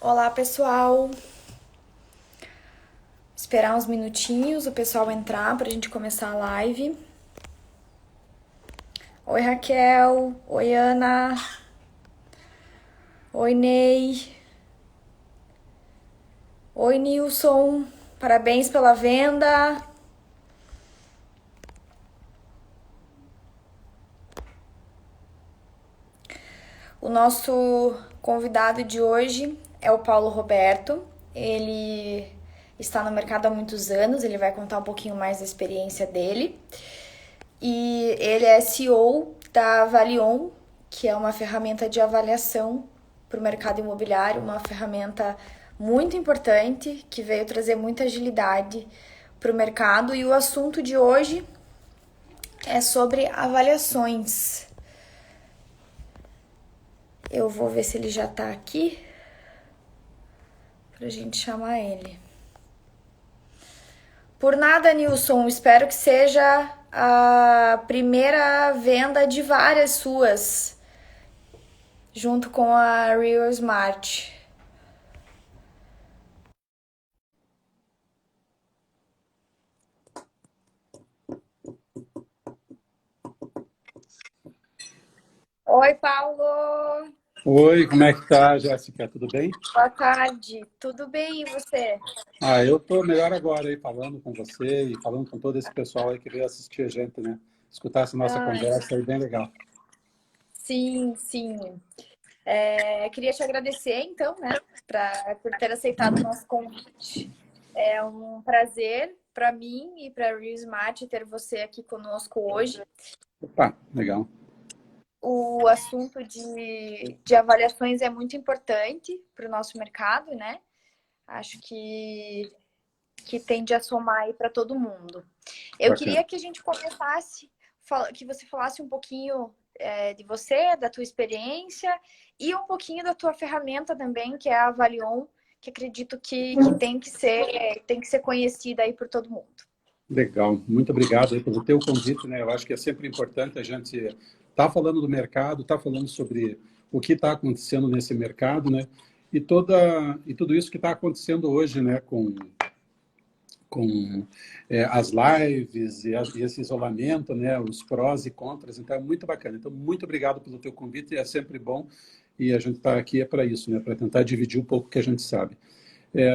Olá, pessoal. Esperar uns minutinhos o pessoal entrar pra gente começar a live. Oi, Raquel. Oi, Ana. Oi, Ney. Oi, Nilson. Parabéns pela venda. O nosso convidado de hoje é o Paulo Roberto. Ele está no mercado há muitos anos, ele vai contar um pouquinho mais da experiência dele. E ele é CEO da Avalion, que é uma ferramenta de avaliação para o mercado imobiliário, uma ferramenta muito importante que veio trazer muita agilidade para o mercado. E o assunto de hoje é sobre avaliações. Eu vou ver se ele já está aqui para a gente chamar ele. Por nada, Nilson, espero que seja a primeira venda de várias suas, junto com a Real Smart. Oi, Paulo. Oi, como é que tá, Jéssica? Tudo bem? Boa tarde. Tudo bem, e você? Eu tô melhor agora aí, falando com você e falando com todo esse pessoal aí que veio assistir a gente, né? Escutar essa nossa Ai, conversa aí, bem legal. sim, sim. Queria te agradecer, então, né, por ter aceitado o nosso convite. É um prazer para mim e para a Real Smart ter você aqui conosco hoje. Opa, legal. O assunto de avaliações é muito importante para o nosso mercado, né? Acho que tende a somar aí para todo mundo. Eu Bacana. queria que a gente começasse, que você falasse um pouquinho de você, da tua experiência e um pouquinho da tua ferramenta também, que é a Avalion, que acredito que tem que ser conhecida aí por todo mundo. Legal. Muito obrigado aí pelo teu convite, né? Eu acho que é sempre importante a gente estar falando do mercado, estar falando sobre o que está acontecendo nesse mercado, né? E tudo isso que está acontecendo hoje, né? Com as lives e esse isolamento, né, os prós e contras, então é muito bacana. Então, muito obrigado pelo teu convite, é sempre bom e a gente está aqui é para isso, né, para tentar dividir um pouco o que a gente sabe.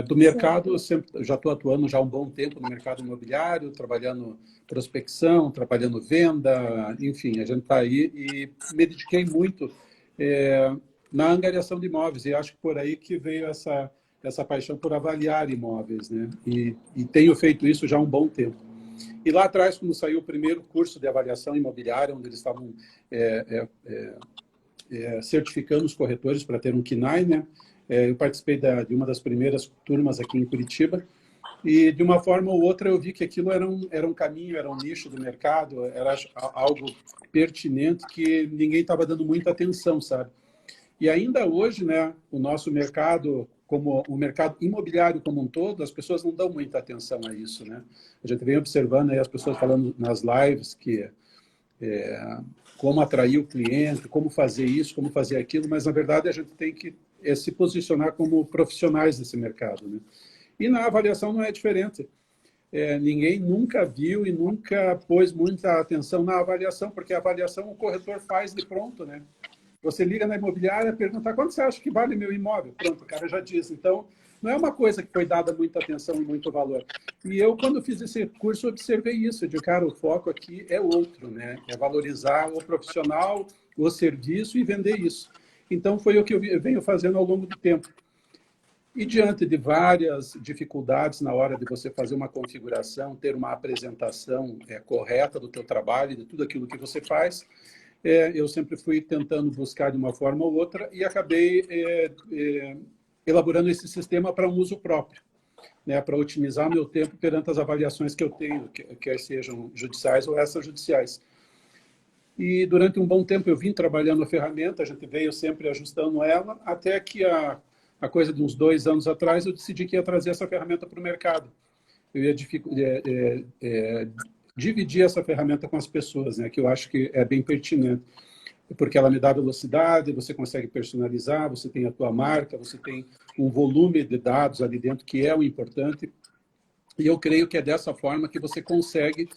Do Sim, mercado, eu sempre, já estou atuando já há um bom tempo no mercado imobiliário, trabalhando prospecção, trabalhando venda, enfim, a gente está aí e me dediquei muito é, na angariação de imóveis e acho que por aí que veio essa paixão por avaliar imóveis, né? E tenho feito isso já há um bom tempo. E lá atrás, quando saiu o primeiro curso de avaliação imobiliária, onde eles estavam certificando os corretores para ter um KNAI, né? Eu participei de uma das primeiras turmas aqui em Curitiba e, de uma forma ou outra, eu vi que aquilo era um caminho, era um nicho do mercado, era algo pertinente que ninguém estava dando muita atenção, sabe? E ainda hoje, né, o nosso mercado, como o mercado imobiliário como um todo, as pessoas não dão muita atenção a isso, né? A gente vem observando aí as pessoas falando nas lives que como atrair o cliente, como fazer isso, como fazer aquilo, mas na verdade a gente tem que se posicionar como profissionais desse mercado, né? E na avaliação não é diferente. Ninguém nunca viu e nunca pôs muita atenção na avaliação, porque a avaliação o corretor faz de pronto, né? Você liga na imobiliária e pergunta quanto você acha que vale meu imóvel? Pronto, o cara já diz. Então, não é uma coisa que foi dada muita atenção e muito valor. E eu, quando fiz esse curso, observei isso, de cara, o foco aqui é outro, né? É valorizar o profissional, o serviço e vender isso. Então, foi o que eu venho fazendo ao longo do tempo. E diante de várias dificuldades na hora de você fazer uma configuração, ter uma apresentação correta do teu trabalho, de tudo aquilo que você faz, eu sempre fui tentando buscar de uma forma ou outra e acabei elaborando esse sistema para um uso próprio, né, para otimizar meu tempo perante as avaliações que eu tenho, quer sejam judiciais ou extrajudiciais. E durante um bom tempo eu vim trabalhando a ferramenta, a gente veio sempre ajustando ela, até que a coisa de uns 2 anos atrás eu decidi que ia trazer essa ferramenta para o mercado. Eu ia dividir essa ferramenta com as pessoas, né, que eu acho que é bem pertinente. porque ela me dá velocidade, você consegue personalizar, você tem a tua marca, você tem um volume de dados ali dentro que é o importante. E eu creio que é dessa forma que você consegue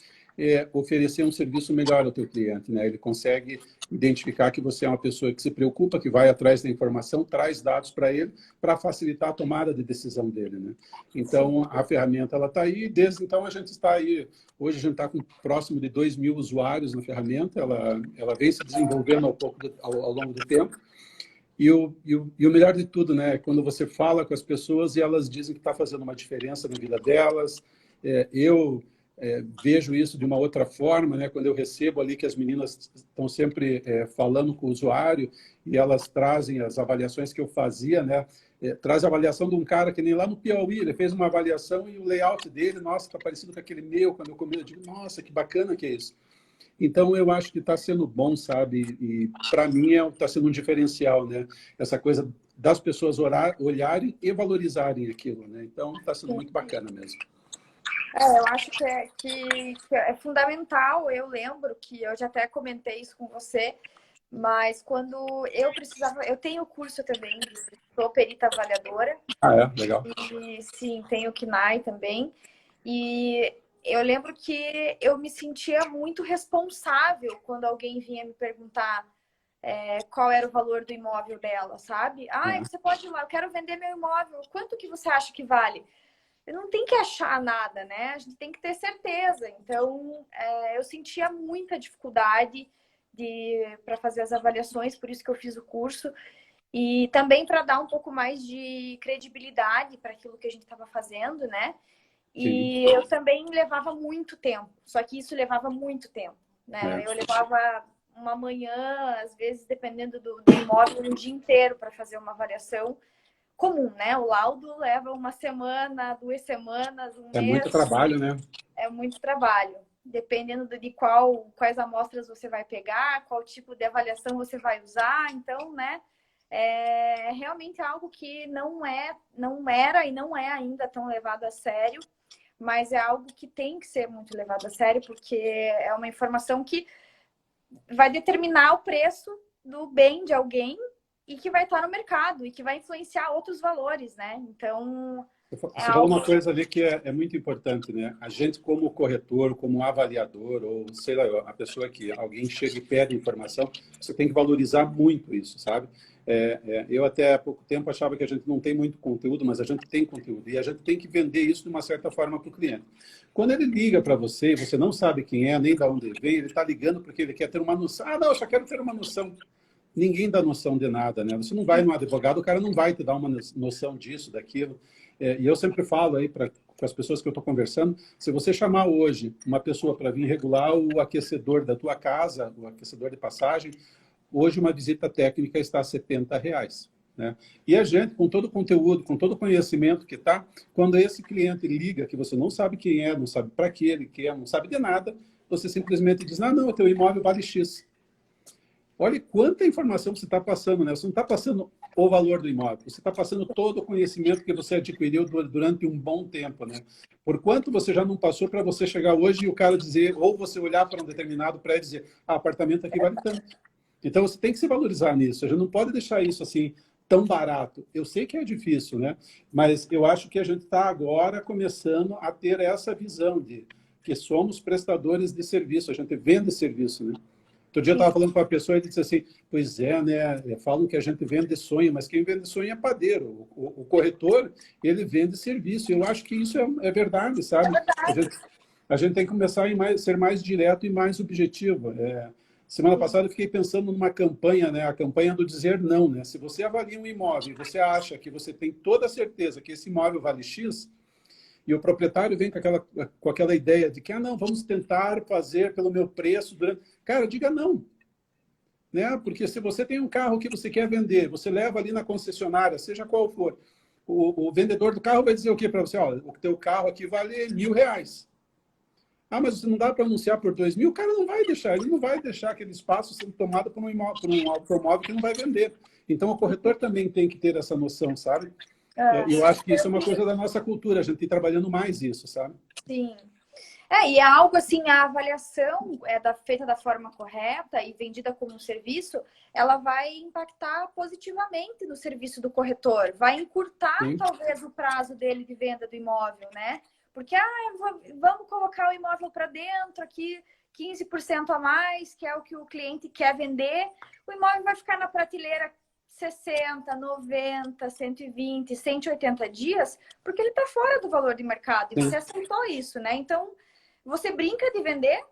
oferecer um serviço melhor ao teu cliente, né? Ele consegue identificar que você é uma pessoa que se preocupa, que vai atrás da informação, traz dados para ele, para facilitar a tomada de decisão dele, né? Então, a ferramenta ela está aí, desde então a gente está aí, hoje a gente está com próximo de 2.000 usuários na ferramenta, ela vem se desenvolvendo ao longo do tempo. E o melhor de tudo, né, é quando você fala com as pessoas e elas dizem que está fazendo uma diferença na vida delas. Eu vejo isso de uma outra forma, né, quando eu recebo ali que as meninas estão sempre falando com o usuário e elas trazem as avaliações que eu fazia, né, traz a avaliação de um cara que nem lá no Piauí, ele fez uma avaliação e o layout dele, nossa, está parecido com aquele meu, quando eu comento, eu digo, nossa, que bacana que é isso. Então, eu acho que está sendo bom, sabe? E, para mim, está sendo um diferencial, né? Essa coisa das pessoas olharem e valorizarem aquilo, né? Então, está sendo muito bacana mesmo. Eu acho que é fundamental. Eu lembro que eu já até comentei isso com você, mas quando eu precisava... Eu tenho curso também, sou perita avaliadora. Ah, é? Legal. E, sim, tenho o KNAI também. E eu lembro que eu me sentia muito responsável quando alguém vinha me perguntar qual era o valor do imóvel dela, sabe? Você pode ir lá, eu quero vender meu imóvel, quanto que você acha que vale? Eu não tem que achar nada, né? A gente tem que ter certeza. Então, eu sentia muita dificuldade para fazer as avaliações, por isso que eu fiz o curso. E também para dar um pouco mais de credibilidade para aquilo que a gente estava fazendo, né? E eu também levava muito tempo, só que isso levava muito tempo, né? Eu levava uma manhã, às vezes, dependendo do imóvel, um dia inteiro para fazer uma avaliação comum, né? O laudo leva uma semana, 2 semanas, um mês. É muito trabalho, né? É muito trabalho. Dependendo de quais amostras você vai pegar, qual tipo de avaliação você vai usar. Então, né? É realmente algo que não era e não é ainda tão levado a sério, mas é algo que tem que ser muito levado a sério, porque é uma informação que vai determinar o preço do bem de alguém e que vai estar no mercado e que vai influenciar outros valores, né? Então, você falou uma coisa ali que é muito importante, né? A gente, como corretor, como avaliador, ou sei lá, a pessoa que alguém chega e pede informação, você tem que valorizar muito isso, sabe? Eu até há pouco tempo achava que a gente não tem muito conteúdo, mas a gente tem conteúdo e a gente tem que vender isso de uma certa forma para o cliente. Quando ele liga para você e você não sabe quem é, nem de onde ele vem, ele está ligando porque ele quer ter uma noção. Ah, não, eu só quero ter uma noção. Ninguém dá noção de nada, né? Você não vai no advogado, o cara não vai te dar uma noção disso, daquilo. E eu sempre falo aí para as pessoas que eu estou conversando, se você chamar hoje uma pessoa para vir regular o aquecedor da tua casa, o aquecedor de passagem, hoje uma visita técnica está a R$ 70. Né? E a gente, com todo o conteúdo, com todo o conhecimento que está, quando esse cliente liga, que você não sabe quem é, não sabe para que ele quer, não sabe de nada, você simplesmente diz, não, o teu imóvel vale X. Olha quanta informação você está passando, né? Você não está passando o valor do imóvel, você está passando todo o conhecimento que você adquiriu durante um bom tempo, né? Por quanto você já não passou para você chegar hoje e o cara dizer, ou você olhar para um determinado prédio e dizer, apartamento aqui vale tanto. Então, você tem que se valorizar nisso. A gente não pode deixar isso assim tão barato. Eu sei que é difícil, né? Mas eu acho que a gente está agora começando a ter essa visão de que somos prestadores de serviço. A gente vende serviço, né? Outro dia eu estava falando com uma pessoa e ele disse assim, pois é, né? Falam que a gente vende sonho, mas quem vende sonho é padeiro. O corretor, ele vende serviço. Eu acho que isso é verdade, sabe? É verdade. A gente tem que começar a ser mais direto e mais objetivo. Semana passada eu fiquei pensando numa campanha, né? A campanha do dizer não, né? Se você avalia um imóvel e você acha que você tem toda a certeza que esse imóvel vale X, e o proprietário vem com aquela ideia de que, não, vamos tentar fazer pelo meu preço durante... Cara, diga não. Né? Porque se você tem um carro que você quer vender, você leva ali na concessionária, seja qual for, o vendedor do carro vai dizer o quê para você? Olha, o teu carro aqui vale R$ 1.000. Ah, mas você não dá para anunciar por 2.000? O cara não vai deixar, ele não vai deixar aquele espaço sendo tomado por um automóvel que não vai vender. Então, o corretor também tem que ter essa noção, sabe? Eu acho que isso é uma coisa da nossa cultura, a gente tem trabalhando mais isso, sabe? Sim. E é algo assim, a avaliação feita da forma correta e vendida como um serviço, ela vai impactar positivamente no serviço do corretor, vai encurtar Sim. talvez o prazo dele de venda do imóvel, né? Porque vamos colocar o imóvel para dentro aqui, 15% a mais, que é o que o cliente quer vender, o imóvel vai ficar na prateleira 60, 90, 120, 180 dias, porque ele está fora do valor de mercado e Sim. você aceitou isso, né? Então, você brinca de vender,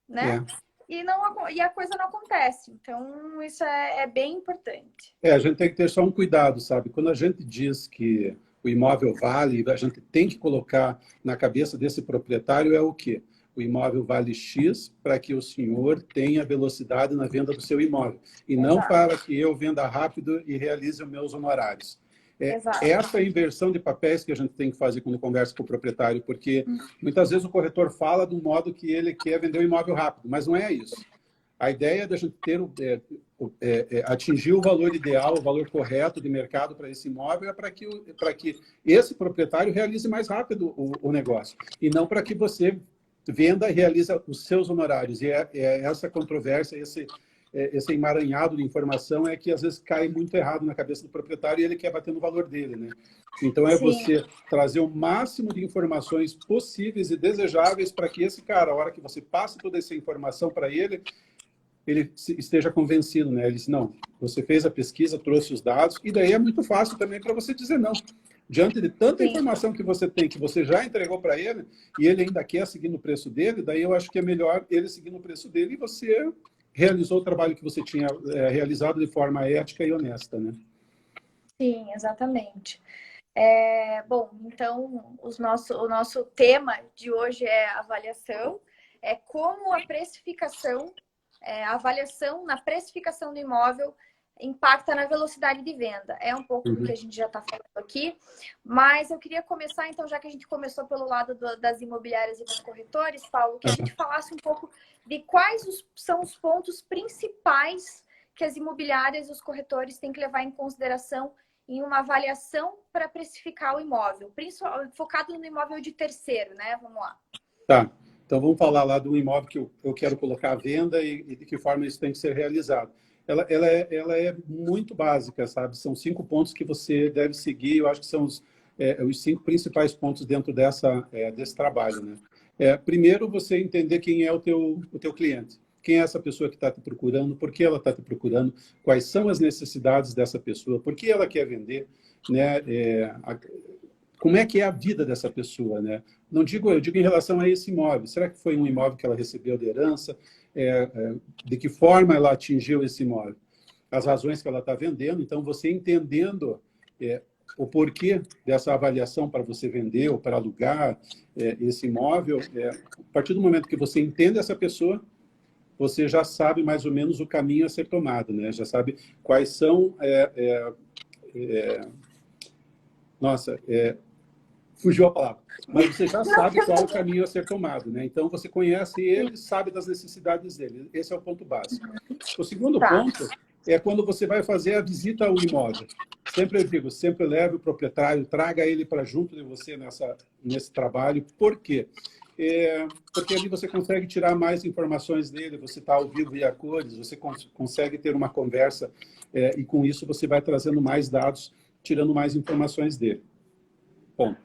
né? E a coisa não acontece. Então, isso é bem importante. A gente tem que ter só um cuidado, sabe? Quando a gente diz que o imóvel vale, a gente tem que colocar na cabeça desse proprietário é o quê? O imóvel vale X para que o senhor tenha velocidade na venda do seu imóvel. E não Exato. para que eu venda rápido e realize os meus honorários. Exato. Essa é a inversão de papéis que a gente tem que fazer quando conversa com o proprietário, porque muitas vezes o corretor fala de um modo que ele quer vender o imóvel rápido, mas não é isso. A ideia da gente ter atingir o valor ideal, o valor correto de mercado para esse imóvel é para que esse proprietário realize mais rápido o negócio e não para que você venda e realize os seus honorários. E essa controvérsia, esse emaranhado de informação é que às vezes cai muito errado na cabeça do proprietário e ele quer bater no valor dele, né? Então Sim. você trazer o máximo de informações possíveis e desejáveis para que esse cara, a hora que você passe toda essa informação para ele esteja convencido, né? Ele disse, não, você fez a pesquisa, trouxe os dados, e daí é muito fácil também para você dizer não. Diante de tanta Sim. informação que você tem, que você já entregou para ele, e ele ainda quer seguir no preço dele, daí eu acho que é melhor ele seguir no preço dele e você realizou o trabalho que você tinha realizado de forma ética e honesta, né? Sim, exatamente. Bom, então o nosso tema de hoje é avaliação, é como a precificação, a avaliação na precificação do imóvel impacta na velocidade de venda. É um pouco do que a gente já está falando aqui, mas eu queria começar, então, já que a gente começou pelo lado das imobiliárias e dos corretores, Paulo, que a gente falasse um pouco de quais são os pontos principais que as imobiliárias e os corretores têm que levar em consideração em uma avaliação para precificar o imóvel, focado no imóvel de terceiro, né? Vamos lá. Tá. Então, vamos falar lá do imóvel que eu quero colocar à venda e de que forma isso tem que ser realizado. Ela é muito básica, sabe? São 5 pontos que você deve seguir. Eu acho que são os 5 principais pontos dentro desse trabalho, né? Primeiro, você entender quem é o teu cliente. Quem é essa pessoa que está te procurando? Por que ela está te procurando? Quais são as necessidades dessa pessoa? Por que ela quer vender? Né? Como é que é a vida dessa pessoa, né? Eu digo em relação a esse imóvel. Será que foi um imóvel que ela recebeu de herança? De que forma ela atingiu esse imóvel? As razões que ela está vendendo. Então, você entendendo o porquê dessa avaliação para você vender ou para alugar esse imóvel, a partir do momento que você entende essa pessoa, você já sabe mais ou menos o caminho a ser tomado, né? Já sabe quais são... fugiu a palavra. Mas você já sabe qual o caminho a ser tomado, né? Então, você conhece ele, sabe das necessidades dele. Esse é o ponto básico. O segundo ponto é quando você vai fazer a visita ao imóvel. Sempre eu digo, sempre leve o proprietário, traga ele para junto de você nesse trabalho. Por quê? Porque ali você consegue tirar mais informações dele, você está ao vivo e a cores, você consegue ter uma conversa e com isso você vai trazendo mais dados, tirando mais informações dele. Ponto.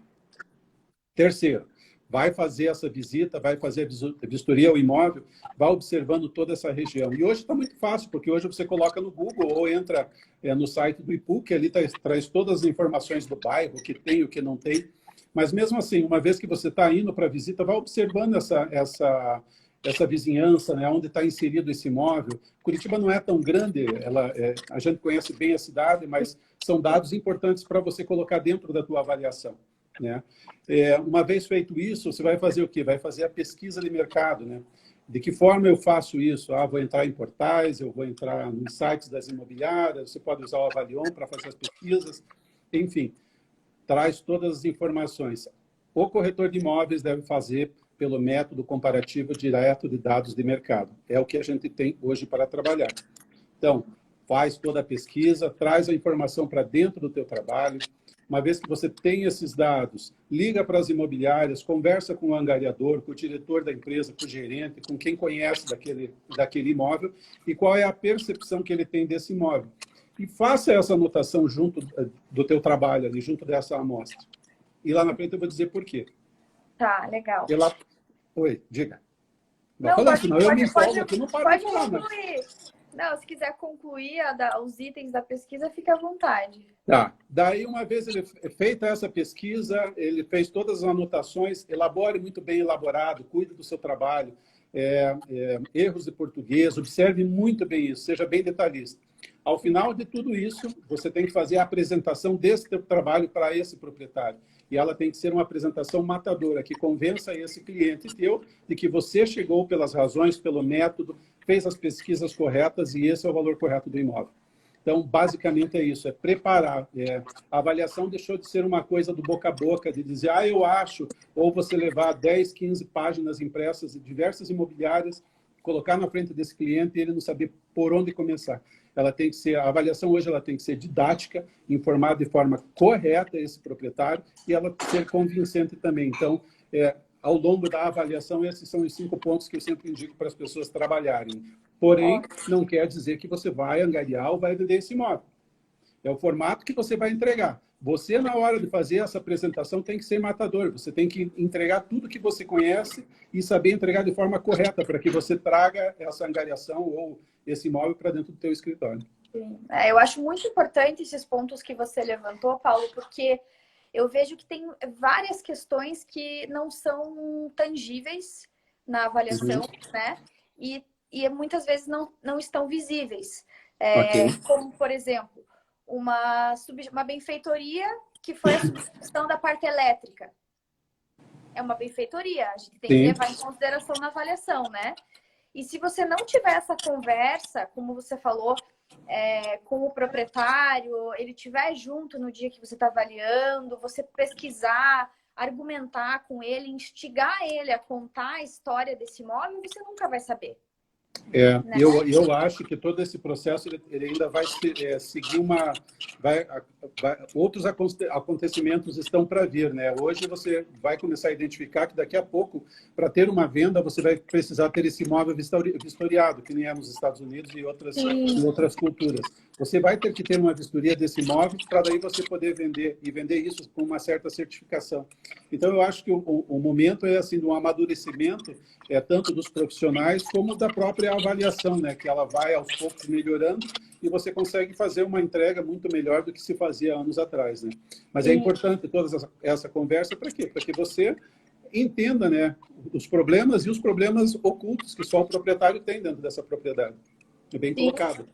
Terceiro, vai fazer essa visita, vai fazer a vistoria ao imóvel, vai observando toda essa região. E hoje está muito fácil, porque hoje você coloca no Google ou entra no site do IPU, que ali traz todas as informações do bairro, o que tem, o que não tem. Mas mesmo assim, uma vez que você está indo para a visita, vai observando essa vizinhança, né, onde está inserido esse imóvel. Curitiba não é tão grande, a gente conhece bem a cidade, mas são dados importantes para você colocar dentro da tua avaliação, né? Uma vez feito isso, você vai fazer o quê? Vai fazer a pesquisa de mercado, né? De que forma eu faço isso? Vou entrar em portais, eu vou entrar nos sites das imobiliárias, você pode usar o Avalion para fazer as pesquisas, enfim, traz todas as informações. O corretor de imóveis deve fazer pelo método comparativo direto de dados de mercado. É o que a gente tem hoje para trabalhar. Então, faz toda a pesquisa, traz a informação para dentro do teu trabalho, uma vez que você tem esses dados, liga para as imobiliárias, conversa com o angariador, com o diretor da empresa, com o gerente, com quem conhece daquele imóvel e qual é a percepção que ele tem desse imóvel. E faça essa anotação junto do teu trabalho ali, junto dessa amostra. E lá na frente eu vou dizer por quê. Tá, legal. Oi, diga. Não, Falando, senão eu me empolgo aqui, não paro de falar. concluir. Não, se quiser concluir os itens da pesquisa, fique à vontade. Tá. Daí, uma vez ele feita essa pesquisa, ele fez todas as anotações, elabore muito bem elaborado, cuide do seu trabalho, erros de português, observe muito bem isso, seja bem detalhista. Ao final de tudo isso, você tem que fazer a apresentação desse teu trabalho para esse proprietário. E ela tem que ser uma apresentação matadora, que convença esse cliente teu de que você chegou pelas razões, pelo método, fez as pesquisas corretas e esse é o valor correto do imóvel. Então, basicamente é isso, é preparar. A avaliação deixou de ser uma coisa do boca a boca, de dizer, eu acho, ou você levar 10, 15 páginas impressas de diversas imobiliárias, colocar na frente desse cliente e ele não saber por onde começar. A avaliação hoje ela tem que ser didática, informar de forma correta esse proprietário e ela ser convincente também. Então, ao longo da avaliação, esses são os 5 pontos que eu sempre indico para as pessoas trabalharem. Porém, não quer dizer que você vai angariar ou vai vender esse imóvel. É o formato que você vai entregar. Você, na hora de fazer essa apresentação, tem que ser matador. Você tem que entregar tudo que você conhece e saber entregar de forma correta para que você traga essa angariação ou esse imóvel para dentro do teu escritório. Sim. Eu acho muito importante esses pontos que você levantou, Paulo, porque eu vejo que tem várias questões que não são tangíveis na avaliação, né? E muitas vezes não estão visíveis. Como, por exemplo, uma benfeitoria que foi a substituição da parte elétrica. É uma benfeitoria, a gente tem que levar em consideração na avaliação, né? E se você não tiver essa conversa, como você falou, com o proprietário, ele estiver junto no dia que você está avaliando, você pesquisar, argumentar com ele, instigar ele a contar a história desse imóvel, você nunca vai saber. Né? Eu acho que todo esse processo ele ainda vai seguir outros acontecimentos estão para vir, né? Hoje você vai começar a identificar que daqui a pouco, para ter uma venda, você vai precisar ter esse imóvel vistoriado, que nem é nos Estados Unidos e em outras culturas. Você vai ter que ter uma vistoria desse imóvel para daí você poder vender e vender isso com uma certa certificação. Então eu acho que o momento é assim de um amadurecimento tanto dos profissionais como da própria avaliação, né? Que ela vai aos poucos melhorando e você consegue fazer uma entrega muito melhor do que se fazia anos atrás, né? Mas é importante toda essa conversa para quê? Para que você entenda, né, os problemas e os problemas ocultos que só o proprietário tem dentro dessa propriedade. É bem colocado.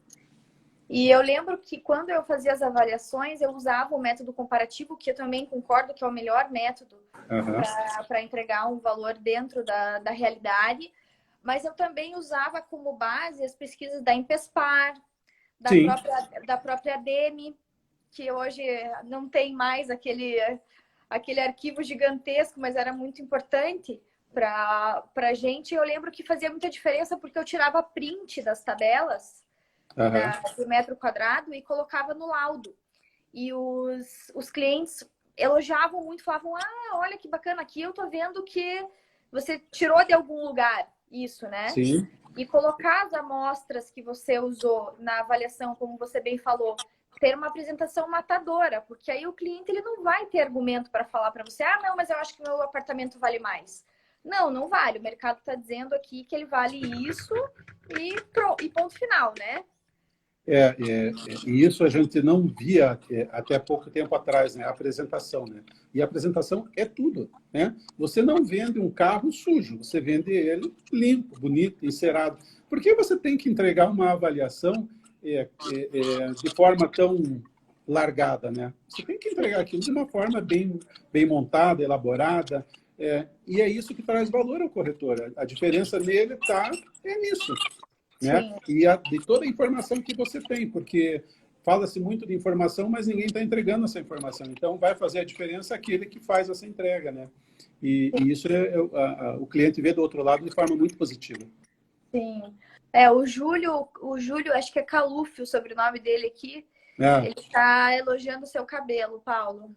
E eu lembro que quando eu fazia as avaliações, eu usava o método comparativo, que eu também concordo que é o melhor método para entregar um valor dentro da realidade. Mas eu também usava como base as pesquisas da Impespar, da própria DEME, que hoje não tem mais aquele arquivo gigantesco, mas era muito importante para a gente. Eu lembro que fazia muita diferença porque eu tirava print das tabelas do metro quadrado e colocava no laudo. E os clientes elogiavam muito, falavam, olha que bacana, aqui eu tô vendo que você tirou de algum lugar isso, né? Sim. E colocar as amostras que você usou na avaliação, como você bem falou, ter uma apresentação matadora, porque aí o cliente ele não vai ter argumento para falar para você, não, mas eu acho que meu apartamento vale mais. Não vale. O mercado está dizendo aqui que ele vale isso e ponto final, né? E isso a gente não via até pouco tempo atrás, né? A apresentação, né? E a apresentação é tudo, né? Você não vende um carro sujo, você vende ele limpo, bonito, encerado. Por que você tem que entregar uma avaliação de forma tão largada, né? Você tem que entregar aquilo de uma forma bem montada, elaborada, e é isso que traz valor ao corretor. A diferença nele está nisso. Né? E de toda a informação que você tem, porque fala-se muito de informação, mas ninguém está entregando essa informação. Então, vai fazer a diferença aquele que faz essa entrega, né? E isso o cliente vê do outro lado de forma muito positiva. Sim. O Júlio, acho que é Calúfio o sobrenome dele aqui, ele está elogiando o seu cabelo, Paulo.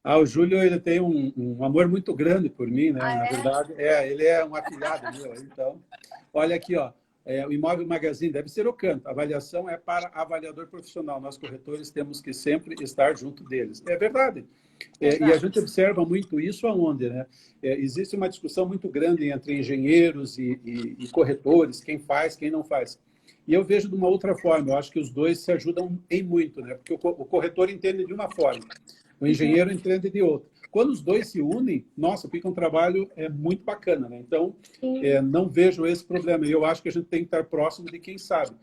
O Júlio, ele tem um amor muito grande por mim, né? Ah, Na é? verdade, ele é um afilhado meu. Então, olha aqui, ó, o Imóvel Magazine deve ser o canto. A avaliação é para avaliador profissional. Nós, corretores, temos que sempre estar junto deles. É verdade. E a Exato. gente observa muito isso aonde, né? Existe uma discussão muito grande entre engenheiros e corretores, quem faz, quem não faz. E eu vejo de uma outra forma. Eu acho que os dois se ajudam em muito, né? Porque o corretor entende de uma forma, o Uhum. engenheiro entende de outra. Quando os dois se unem, nossa, fica um trabalho muito bacana, né? Então, Sim, não vejo esse problema. E eu acho que a gente tem que estar próximo de quem sabe.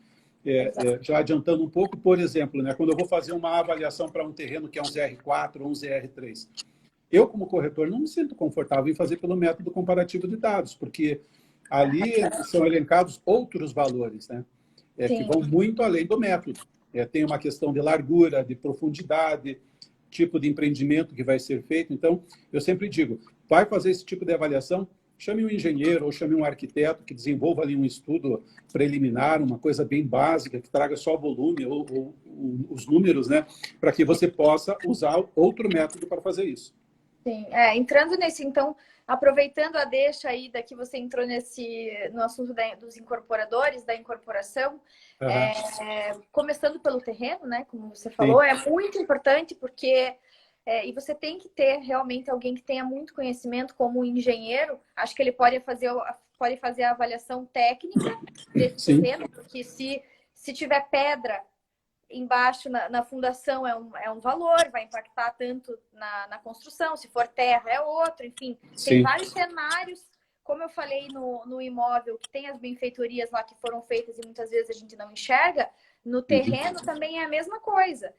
exato. Já adiantando um pouco, por exemplo, né, quando eu vou fazer uma avaliação para um terreno que é um ZR4 ou um ZR3, eu, como corretor, não me sinto confortável em fazer pelo método comparativo de dados, porque ali são elencados outros valores, né, que Sim. vão muito além do método. Tem uma questão de largura, de profundidade, tipo de empreendimento que vai ser feito. Então, eu sempre digo, vai fazer esse tipo de avaliação, chame um engenheiro ou chame um arquiteto que desenvolva ali um estudo preliminar, uma coisa bem básica, que traga só volume ou os números, né, para que você possa usar outro método para fazer isso. Sim, entrando nesse, então, aproveitando a deixa aí da que você entrou no assunto dos incorporadores, da incorporação, Aham. começando pelo terreno, né, como você falou, Sim, é muito importante porque, e você tem que ter realmente alguém que tenha muito conhecimento como um engenheiro, acho que ele pode fazer a avaliação técnica desse sim, terreno, porque se tiver pedra embaixo na fundação é um valor, vai impactar tanto na construção, se for terra é outro, enfim, tem sim, vários cenários, como eu falei no imóvel, que tem as benfeitorias lá que foram feitas e muitas vezes a gente não enxerga, no uhum, terreno também é a mesma coisa.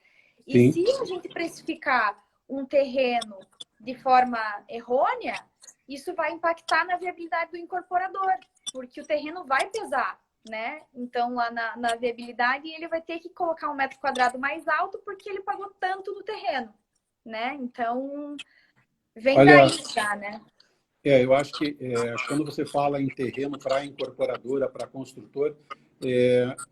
E sim, se a gente precificar um terreno de forma errônea, isso vai impactar na viabilidade do incorporador, porque o terreno vai pesar, né? Então, lá na viabilidade, ele vai ter que colocar um metro quadrado mais alto porque ele pagou tanto no terreno, né? Então, vem daí olha, já, né? eu acho que quando você fala em terreno para incorporadora, para construtor,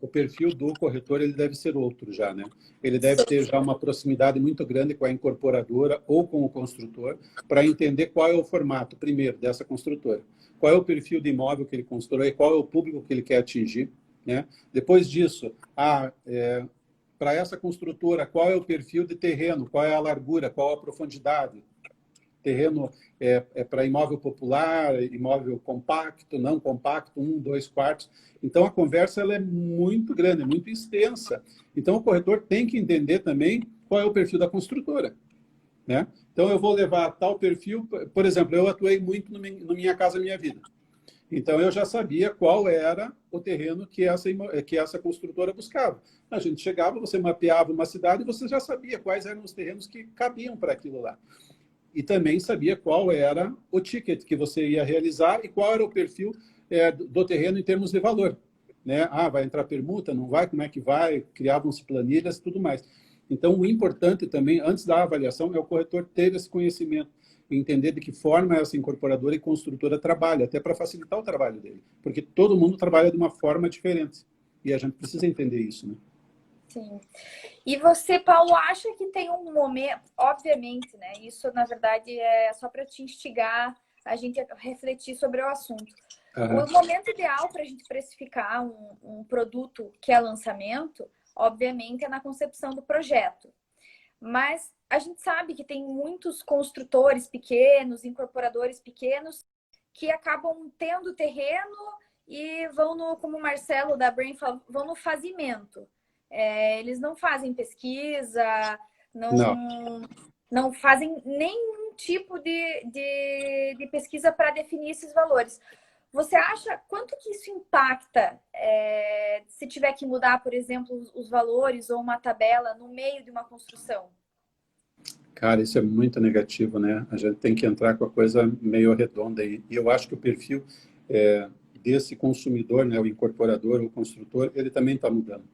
o perfil do corretor ele deve ser outro já, né? Ele deve ter já uma proximidade muito grande com a incorporadora ou com o construtor para entender qual é o formato, primeiro, dessa construtora. Qual é o perfil de imóvel que ele constrói, qual é o público que ele quer atingir, né? Depois disso, para essa construtora, qual é o perfil de terreno, qual é a largura, qual a profundidade, terreno para imóvel popular, imóvel compacto, não compacto, 1, 2 quartos. Então, a conversa ela é muito grande, muito extensa. Então, o corretor tem que entender também qual é o perfil da construtora, né? Então, eu vou levar tal perfil. Por exemplo, eu atuei muito no Minha Casa Minha Vida. Então, eu já sabia qual era o terreno que essa construtora buscava. A gente chegava, você mapeava uma cidade e você já sabia quais eram os terrenos que cabiam para aquilo lá. E também sabia qual era o ticket que você ia realizar e qual era o perfil do terreno em termos de valor. Né? Vai entrar permuta? Não vai? Como é que vai? Criavam-se planilhas e tudo mais. Então, o importante também, antes da avaliação, é o corretor ter esse conhecimento e entender de que forma essa incorporadora e construtora trabalha, até para facilitar o trabalho dele. Porque todo mundo trabalha de uma forma diferente. E a gente precisa entender isso, né? Sim. E você, Paulo, acha que tem um momento, obviamente, né? Isso, na verdade, é só para te instigar a gente a refletir sobre o assunto. O Aham. momento ideal para a gente precificar um produto que é lançamento, obviamente, é na concepção do projeto. Mas a gente sabe que tem muitos construtores pequenos, incorporadores pequenos, que acabam tendo terreno e vão no, como o Marcelo da Brain fala, vão no fazimento. Eles não fazem pesquisa, Não. não fazem nenhum tipo de pesquisa para definir esses valores. Você acha quanto que isso impacta se tiver que mudar, por exemplo, os valores ou uma tabela no meio de uma construção? Cara, isso é muito negativo, né? A gente tem que entrar com a coisa meio redonda aí. E eu acho que o perfil desse consumidor, né, o incorporador, o construtor, ele também está mudando.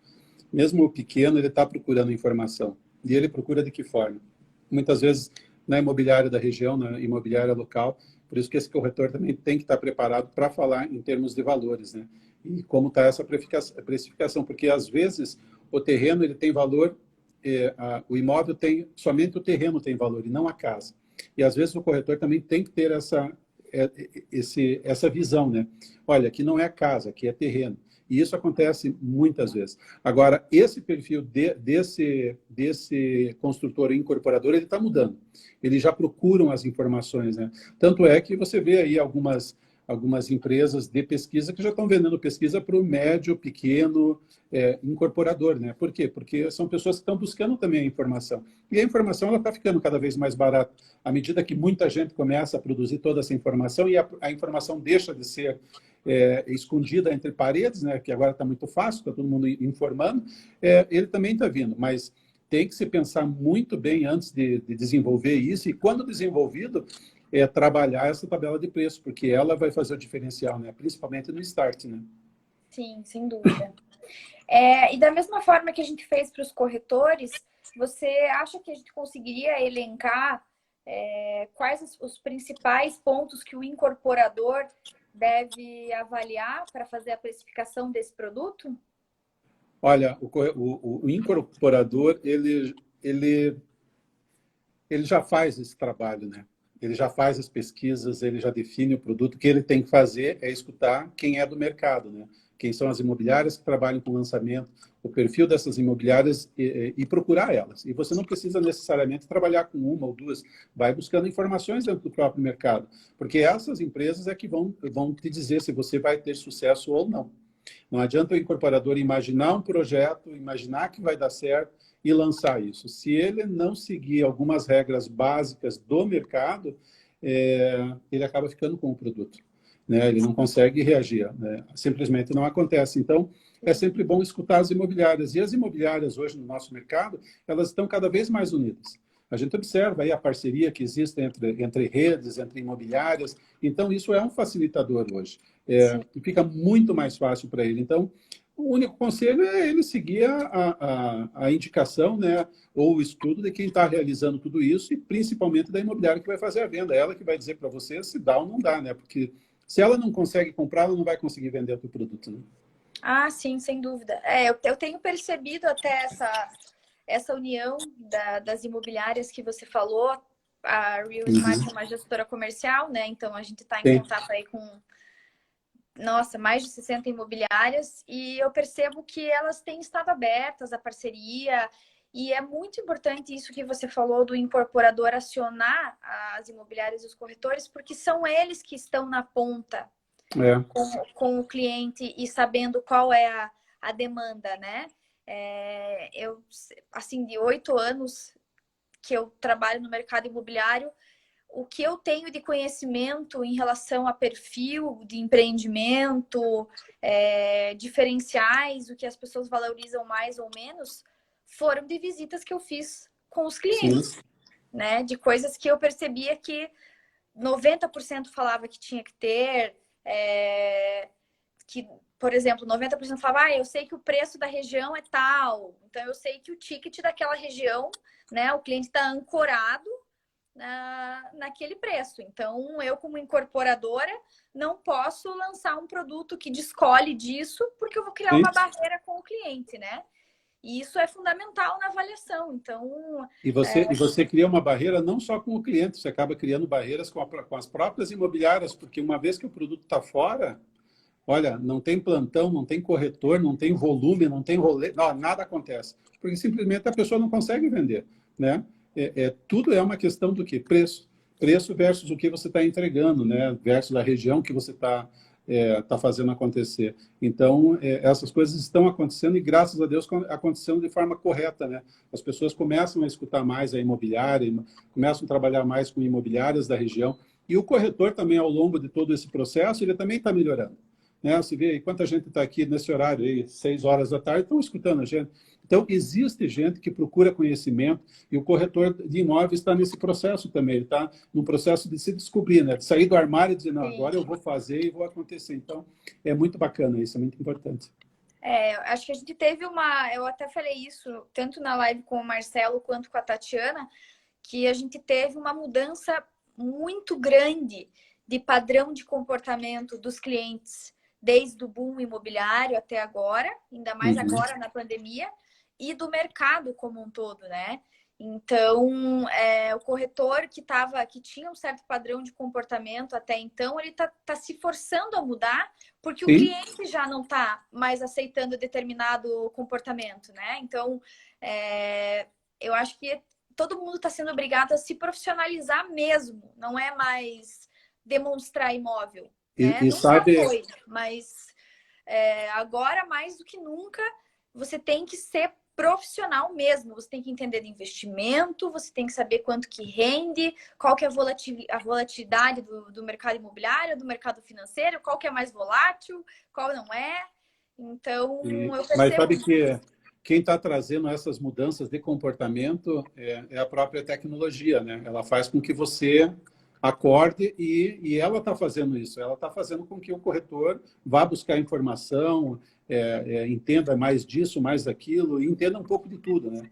Mesmo o pequeno, ele está procurando informação. E ele procura de que forma? Muitas vezes na imobiliária da região, na imobiliária local. Por isso que esse corretor também tem que estar preparado para falar em termos de valores, né? E como está essa precificação. Porque, às vezes, o terreno ele tem valor o imóvel tem, somente o terreno tem valor e não a casa. E às vezes o corretor também tem que ter essa visão, né? Olha, aqui não é casa, aqui é terreno. E isso acontece muitas vezes. Agora, esse perfil desse construtor e incorporador, ele está mudando. Eles já procuram as informações, né? Tanto é que você vê aí algumas empresas de pesquisa que já estão vendendo pesquisa para o médio, pequeno incorporador, né? Por quê? Porque são pessoas que estão buscando também a informação. E a informação está ficando cada vez mais barata. À medida que muita gente começa a produzir toda essa informação e a informação deixa de ser escondida entre paredes, né? Que agora está muito fácil, está todo mundo informando, ele também está vindo, mas tem que se pensar muito bem antes de desenvolver isso, e quando desenvolvido, trabalhar essa tabela de preço, porque ela vai fazer o diferencial, né? Principalmente no start, né? Sim, sem dúvida. E da mesma forma que a gente fez para os corretores, você acha que a gente conseguiria elencar quais os principais pontos que o incorporador deve avaliar para fazer a precificação desse produto? Olha, o incorporador, ele já faz esse trabalho, né? Ele já faz as pesquisas, ele já define o produto. O que ele tem que fazer é escutar quem é do mercado, né? Quem são as imobiliárias que trabalham com lançamento, o perfil dessas imobiliárias e procurar elas. E você não precisa necessariamente trabalhar com uma ou duas, vai buscando informações dentro do próprio mercado, porque essas empresas é que vão te dizer se você vai ter sucesso ou não. Não adianta o incorporador imaginar um projeto, imaginar que vai dar certo e lançar isso. Se ele não seguir algumas regras básicas do mercado, ele acaba ficando com o produto, né? Ele não consegue reagir, né? Simplesmente não acontece. Então, é sempre bom escutar as imobiliárias. E as imobiliárias hoje no nosso mercado, elas estão cada vez mais unidas. A gente observa aí a parceria que existe entre redes, entre imobiliárias. Então, isso é um facilitador hoje. Fica muito mais fácil para ele. Então, o único conselho é ele seguir a indicação, né, ou o estudo de quem está realizando tudo isso, e principalmente da imobiliária que vai fazer a venda. Ela que vai dizer para você se dá ou não dá, né? Porque se ela não consegue comprar, ela não vai conseguir vender o teu produto, né? Ah, sim, sem dúvida. Eu tenho percebido até essa união das imobiliárias que você falou. A Real Smart é uma gestora comercial, né? Então a gente está em Sim. contato aí com, nossa, mais de 60 imobiliárias, e eu percebo que elas têm estado abertas à parceria, e é muito importante isso que você falou do incorporador acionar as imobiliárias e os corretores, porque são eles que estão na ponta com o cliente e sabendo qual é a demanda, né? Eu, assim, de 8 anos que eu trabalho no mercado imobiliário, o que eu tenho de conhecimento em relação a perfil de empreendimento, diferenciais, o que as pessoas valorizam mais ou menos, foram de visitas que eu fiz com os clientes, né? De coisas que eu percebia que 90% falava que tinha que ter, que, por exemplo, 90% falava, eu sei que o preço da região é tal, então eu sei que o ticket daquela região, né, o cliente está ancorado naquele preço. Então, eu, como incorporadora, não posso lançar um produto que descole disso, porque eu vou criar uma barreira com o cliente, né? E isso é fundamental na avaliação. Então, E você cria uma barreira não só com o cliente, você acaba criando barreiras com as próprias imobiliárias, porque uma vez que o produto está fora, olha, não tem plantão, não tem corretor, não tem volume, não tem rolê, não, nada acontece. Porque simplesmente a pessoa não consegue vender, né? Tudo é uma questão do quê? Preço. Preço versus o que você está entregando, né? Versus a região que você tá fazendo acontecer. Então, essas coisas estão acontecendo e, graças a Deus, acontecendo de forma correta, né? As pessoas começam a escutar mais a imobiliária, começam a trabalhar mais com imobiliárias da região. E o corretor também, ao longo de todo esse processo, ele também está melhorando, né? Você vê aí quanta gente está aqui nesse horário, aí, 6 horas da tarde, estão escutando a gente. Então, existe gente que procura conhecimento e o corretor de imóveis está nesse processo também. Ele está no processo de se descobrir, né? De sair do armário e dizer, não, agora eu vou fazer e vou acontecer. Então, é muito bacana isso, é muito importante. Acho que a gente teve eu até falei isso, tanto na live com o Marcelo quanto com a Tatiana, que a gente teve uma mudança muito grande de padrão de comportamento dos clientes, desde o boom imobiliário até agora, ainda mais agora na pandemia. e do mercado como um todo, né? Então, o corretor que tinha um certo padrão de comportamento até então, ele tá se forçando a mudar, porque o Sim, cliente já não está mais aceitando determinado comportamento, né? Então, eu acho que todo mundo está sendo obrigado a se profissionalizar mesmo, não é mais demonstrar imóvel, né? e Nunca sabe, foi, mas agora mais do que nunca você tem que ser profissional mesmo. Você tem que entender de investimento, você tem que saber quanto que rende, qual que é a volatilidade do mercado imobiliário, do mercado financeiro, qual que é mais volátil, qual não é. Então, eu mas percebo sabe isso. que quem está trazendo essas mudanças de comportamento é a própria tecnologia, né? Ela faz com que você acorde e ela está fazendo isso. Ela está fazendo com que o corretor vá buscar informação, entenda mais disso, mais daquilo, e entenda um pouco de tudo, né?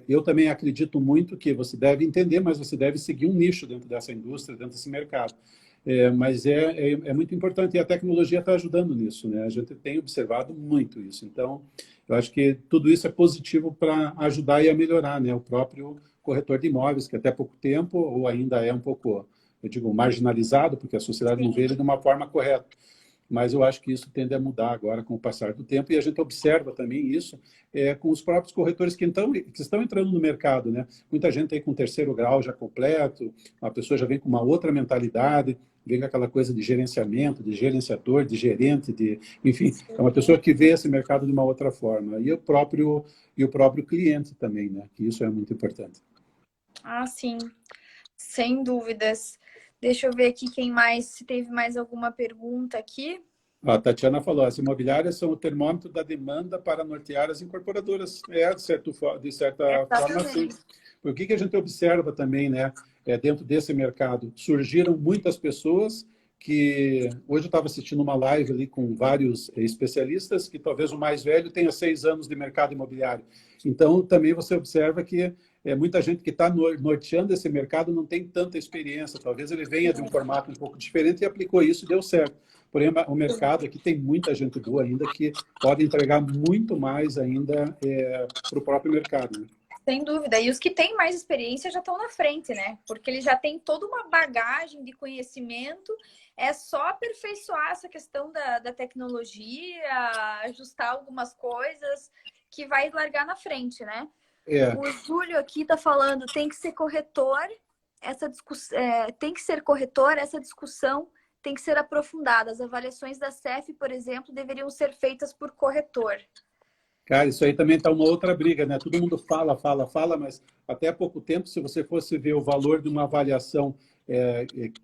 Eu também acredito muito que você deve entender, mas você deve seguir um nicho dentro dessa indústria, dentro desse mercado. Mas é muito importante e a tecnologia está ajudando nisso, né? A gente tem observado muito isso. Então, eu acho que tudo isso é positivo para ajudar e a melhorar, né? O próprio corretor de imóveis, que até pouco tempo, ou ainda é um pouco, eu digo, marginalizado, porque a sociedade não vê ele de uma forma correta. Mas eu acho que isso tende a mudar agora com o passar do tempo, e a gente observa também isso com os próprios corretores que estão entrando no mercado, né? Muita gente aí com terceiro grau já completo, a pessoa já vem com uma outra mentalidade, vem com aquela coisa de gerenciamento, de gerenciador, de gerente, enfim, é uma pessoa que vê esse mercado de uma outra forma. E o próprio cliente também, né? Que isso é muito importante. Ah, sim, sem dúvidas. Deixa eu ver aqui se teve mais alguma pergunta aqui. A Tatiana falou, as imobiliárias são o termômetro da demanda para nortear as incorporadoras. De certa forma, sim. Exatamente. Por que a gente observa também, né, dentro desse mercado? Surgiram muitas pessoas que... Hoje eu estava assistindo uma live ali com vários especialistas, que talvez o mais velho tenha 6 anos de mercado imobiliário. Então, também você observa que muita gente que está norteando esse mercado não tem tanta experiência. Talvez ele venha de um formato um pouco diferente e aplicou isso e deu certo. Porém, o mercado aqui tem muita gente boa ainda que pode entregar muito mais ainda para o próprio mercado, né? Sem dúvida. E os que têm mais experiência já estão na frente, né? Porque eles já têm toda uma bagagem de conhecimento. É só aperfeiçoar essa questão da tecnologia, ajustar algumas coisas que vai largar na frente, né? É, O Júlio aqui está falando, tem que ser corretor, tem que ser corretor, essa discussão tem que ser aprofundada. As avaliações da CEF, por exemplo, deveriam ser feitas por corretor. cara, isso aí também está uma outra briga, né? Todo mundo fala, fala, fala, mas até há pouco tempo, se você fosse ver o valor de uma avaliação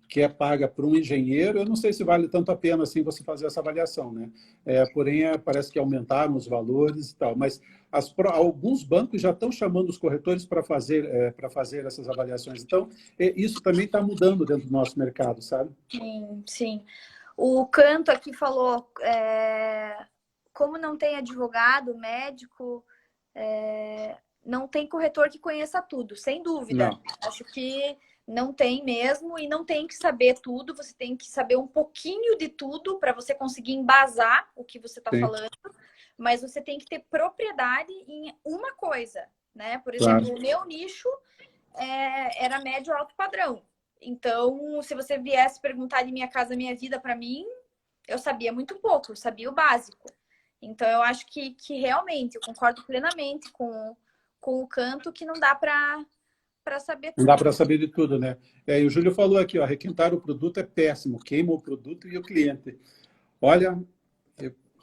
que é paga por um engenheiro, eu não sei se vale tanto a pena assim você fazer essa avaliação, né? Porém, parece que aumentaram os valores e tal, mas alguns bancos já estão chamando os corretores para fazer essas avaliações. Então, isso também está mudando dentro do nosso mercado, sabe? Sim, sim. O Canto aqui falou, como não tem advogado, médico, não tem corretor que conheça tudo, sem dúvida. Não, Acho que não tem mesmo e não tem que saber tudo, você tem que saber um pouquinho de tudo para você conseguir embasar o que você está tem, falando, mas você tem que ter propriedade em uma coisa, né? Por exemplo, claro. o meu nicho era médio alto padrão. Então, se você viesse perguntar de Minha Casa Minha Vida para mim, eu sabia muito pouco, eu sabia o básico. Então, eu acho que realmente, eu concordo plenamente com o Canto, que não dá para saber Não dá tudo. para saber de tudo, né? E o Júlio falou aqui, ó, requintar o produto é péssimo, queima o produto e o cliente. Olha,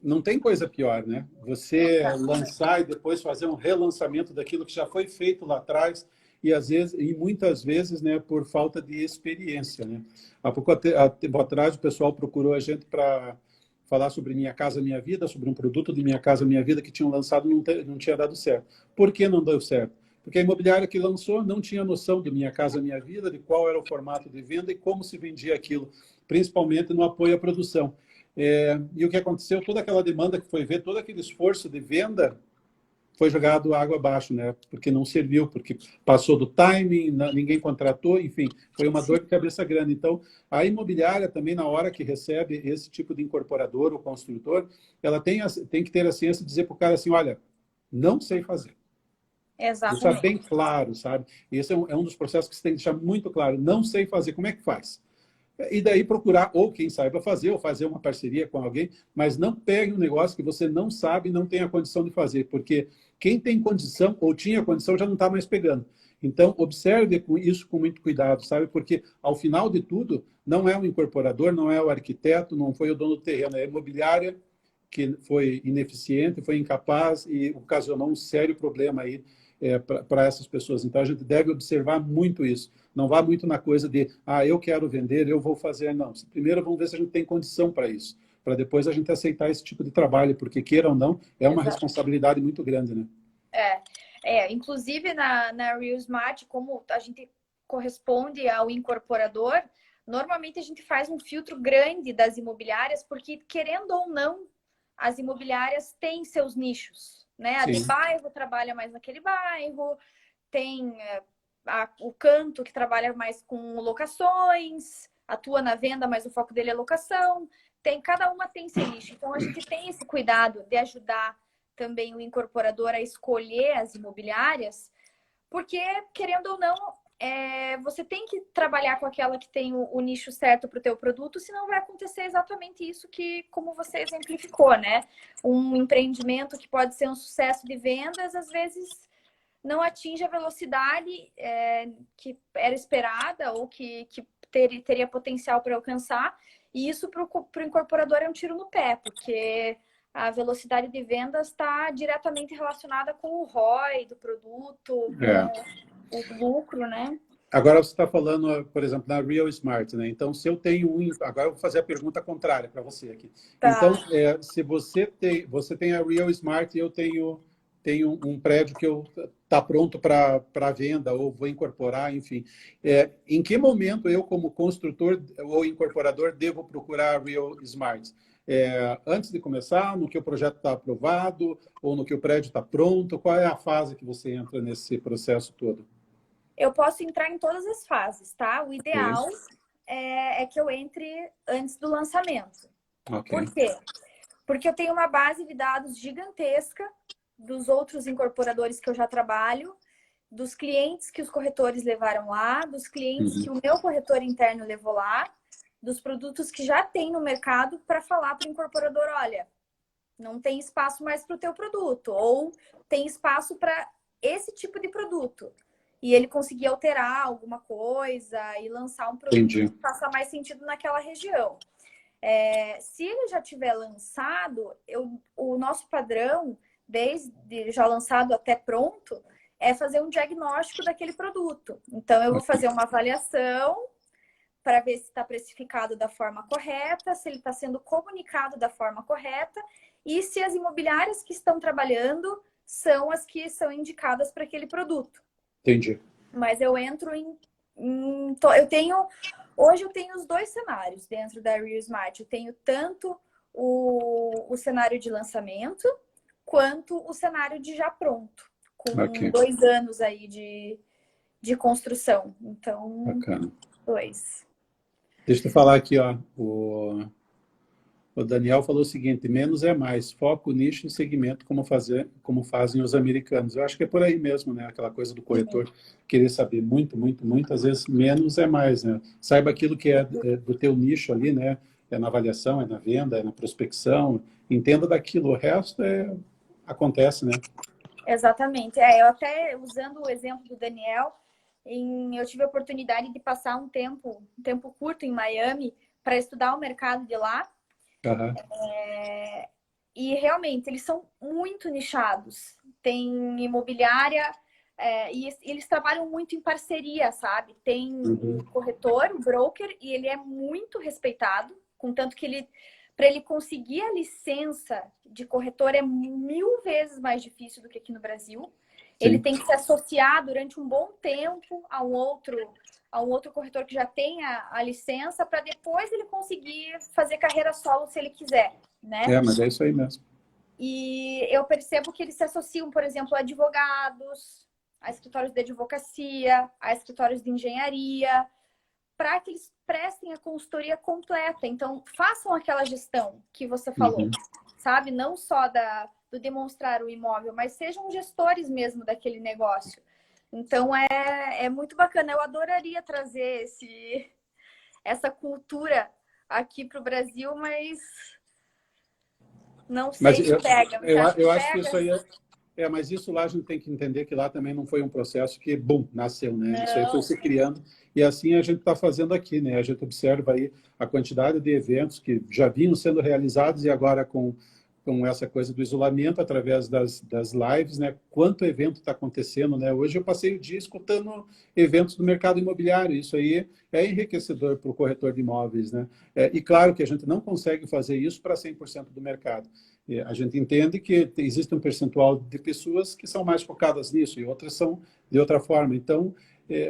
não tem coisa pior, né? Você lançar e depois fazer um relançamento daquilo que já foi feito lá atrás e às vezes e muitas vezes, né, por falta de experiência, né? Há tempo atrás o pessoal procurou a gente para falar sobre Minha Casa Minha Vida, sobre um produto de Minha Casa Minha Vida que tinham lançado e não tinha dado certo. Por que não deu certo? Porque a imobiliária que lançou não tinha noção de Minha Casa Minha Vida, de qual era o formato de venda e como se vendia aquilo, principalmente no apoio à produção. E o que aconteceu, toda aquela demanda que foi ver, todo aquele esforço de venda foi jogado água abaixo, né? Porque não serviu, porque passou do timing, ninguém contratou, enfim, foi uma dor de cabeça grande. Então, a imobiliária também, na hora que recebe esse tipo de incorporador ou construtor, ela tem que ter a ciência de dizer para o cara assim, olha, não sei fazer. Deixar Exatamente. bem claro, sabe? Esse é um dos processos que você tem que deixar muito claro. Não sei fazer, como é que faz? E daí procurar ou quem saiba fazer, ou fazer uma parceria com alguém, mas não pegue um negócio que você não sabe e não tem a condição de fazer, porque quem tem condição ou tinha condição já não está mais pegando. Então, observe isso com muito cuidado, sabe? Porque, ao final de tudo, não é o incorporador, não é o arquiteto, não foi o dono do terreno, é a imobiliária que foi ineficiente, foi incapaz e ocasionou um sério problema aí para essas pessoas. Então, a gente deve observar muito isso. Não vá muito na coisa de, eu quero vender, eu vou fazer. Não. Primeiro, vamos ver se a gente tem condição para isso, para depois a gente aceitar esse tipo de trabalho, porque, queira ou não, é uma Exato. responsabilidade muito grande, né? Inclusive na Real Smart, como a gente corresponde ao incorporador, normalmente a gente faz um filtro grande das imobiliárias, porque, querendo ou não, as imobiliárias têm seus nichos, né? A de Sim, bairro trabalha mais naquele bairro, tem o canto que trabalha mais com locações, atua na venda, mas o foco dele é locação. Cada uma tem seu nicho. Então a gente tem esse cuidado de ajudar também o incorporador a escolher as imobiliárias, porque, querendo ou não, você tem que trabalhar com aquela que tem o nicho certo para o teu produto, senão vai acontecer exatamente isso que, como você exemplificou, né? Um empreendimento que pode ser um sucesso de vendas, às vezes não atinge a velocidade que era esperada ou que teria potencial para alcançar. E isso para o incorporador é um tiro no pé, porque a velocidade de vendas está diretamente relacionada com o ROI do produto, com é. o lucro, né? Agora você está falando, por exemplo, na Real Smart, né? Então, se eu tenho um. Agora eu vou fazer a pergunta contrária para você aqui. Então, Tá. se você tem a Real Smart e eu tenho um prédio que está pronto para venda ou vou incorporar, enfim. Em que momento eu, como construtor ou incorporador, devo procurar a Real Smart? Antes de começar, no que o projeto está aprovado ou no que o prédio está pronto? Qual é a fase que você entra nesse processo todo? Eu posso entrar em todas as fases, tá? O Ok, ideal é que eu entre antes do lançamento. ok. Por quê? Porque eu tenho uma base de dados gigantesca dos outros incorporadores que eu já trabalho, dos clientes que os corretores levaram lá, dos clientes que Uhum. o meu corretor interno levou lá, dos produtos que já tem no mercado para falar para o incorporador, olha, não tem espaço mais para o teu produto, ou tem espaço para esse tipo de produto. E ele conseguir alterar alguma coisa e lançar um produto Entendi. que faça mais sentido naquela região. Se ele já tiver lançado, o nosso padrão, desde já lançado até pronto, é fazer um diagnóstico daquele produto. Então, eu vou Ok. fazer uma avaliação para ver se está precificado da forma correta, se ele está sendo comunicado da forma correta e se as imobiliárias que estão trabalhando são as que são indicadas para aquele produto. Entendi. Mas eu entro hoje eu tenho os dois cenários dentro da Real Smart. Eu tenho tanto o cenário de lançamento quanto o cenário de já pronto, com Ok. 2 anos aí de construção. Então, Bacana. dois. Deixa eu falar aqui, ó. O Daniel falou o seguinte: menos é mais, foco, nicho e segmento, como fazem os americanos. Eu acho que é por aí mesmo, né? Aquela coisa do corretor querer saber muito, muito, muito. Às vezes, menos é mais, né? Saiba aquilo que é do teu nicho ali, né? É na avaliação, é na venda, é na prospecção. Entenda daquilo. O resto acontece, né? Exatamente. Eu até, usando o exemplo do Daniel, eu tive a oportunidade de passar um tempo curto em Miami para estudar o mercado de lá. Aham. E realmente eles são muito nichados. Tem imobiliária e eles trabalham muito em parceria, sabe? Tem o Uhum. corretor, o broker, e ele é muito respeitado, contanto que para ele conseguir a licença de corretor é 1000 vezes mais difícil do que aqui no Brasil. Ele Sim, tem que se associar durante um bom tempo a um outro corretor que já tem a licença para depois ele conseguir fazer carreira solo se ele quiser, né? mas é isso aí mesmo. E eu percebo que eles se associam, por exemplo, a advogados, a escritórios de advocacia, a escritórios de engenharia, para que eles prestem a consultoria completa. Então, façam aquela gestão que você falou, Uhum. sabe? Não só do demonstrar o imóvel, mas sejam gestores mesmo daquele negócio. Então, é muito bacana. Eu adoraria trazer essa cultura aqui para o Brasil, mas não Mas sei se pega. Você acha que eu acho que pega? isso aí mas isso lá a gente tem que entender que lá também não foi um processo que, bum, nasceu, né? Isso aí foi Não. se criando e assim a gente está fazendo aqui, né? A gente observa aí a quantidade de eventos que já vinham sendo realizados e agora com essa coisa do isolamento através das lives, né? Quanto evento está acontecendo, né? Hoje eu passei o dia escutando eventos do mercado imobiliário. Isso aí é enriquecedor para o corretor de imóveis, né? E claro que a gente não consegue fazer isso para 100% do mercado. A gente entende que existe um percentual de pessoas que são mais focadas nisso e outras são de outra forma. Então,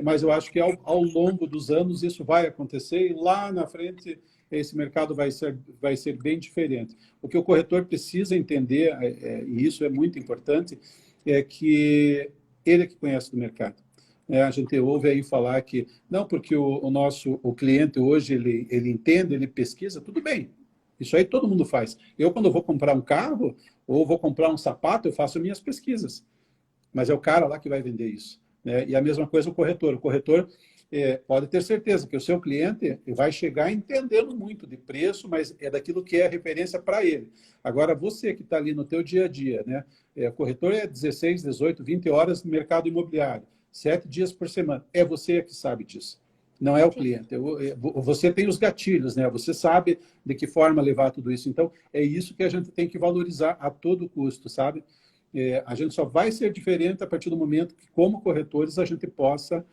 mas eu acho que ao longo dos anos isso vai acontecer e lá na frente esse mercado vai ser bem diferente. O que o corretor precisa entender, e isso é muito importante, é que ele é que conhece do mercado. A gente ouve aí falar que, não, porque o cliente hoje, ele entende, ele pesquisa, tudo bem. Isso aí todo mundo faz. Eu, quando vou comprar um carro ou vou comprar um sapato, eu faço minhas pesquisas. Mas é o cara lá que vai vender isso, né? E a mesma coisa o corretor. O corretor pode ter certeza que o seu cliente vai chegar entendendo muito de preço, mas é daquilo que é referência para ele. Agora, você que está ali no teu dia a dia, né? Corretor é 16, 18, 20 horas no mercado imobiliário, 7 dias por semana. É você que sabe disso. Não é o Sim. cliente. Você tem os gatilhos, né? Você sabe de que forma levar tudo isso. Então, é isso que a gente tem que valorizar a todo custo, sabe? A gente só vai ser diferente a partir do momento que, como corretores, a gente possa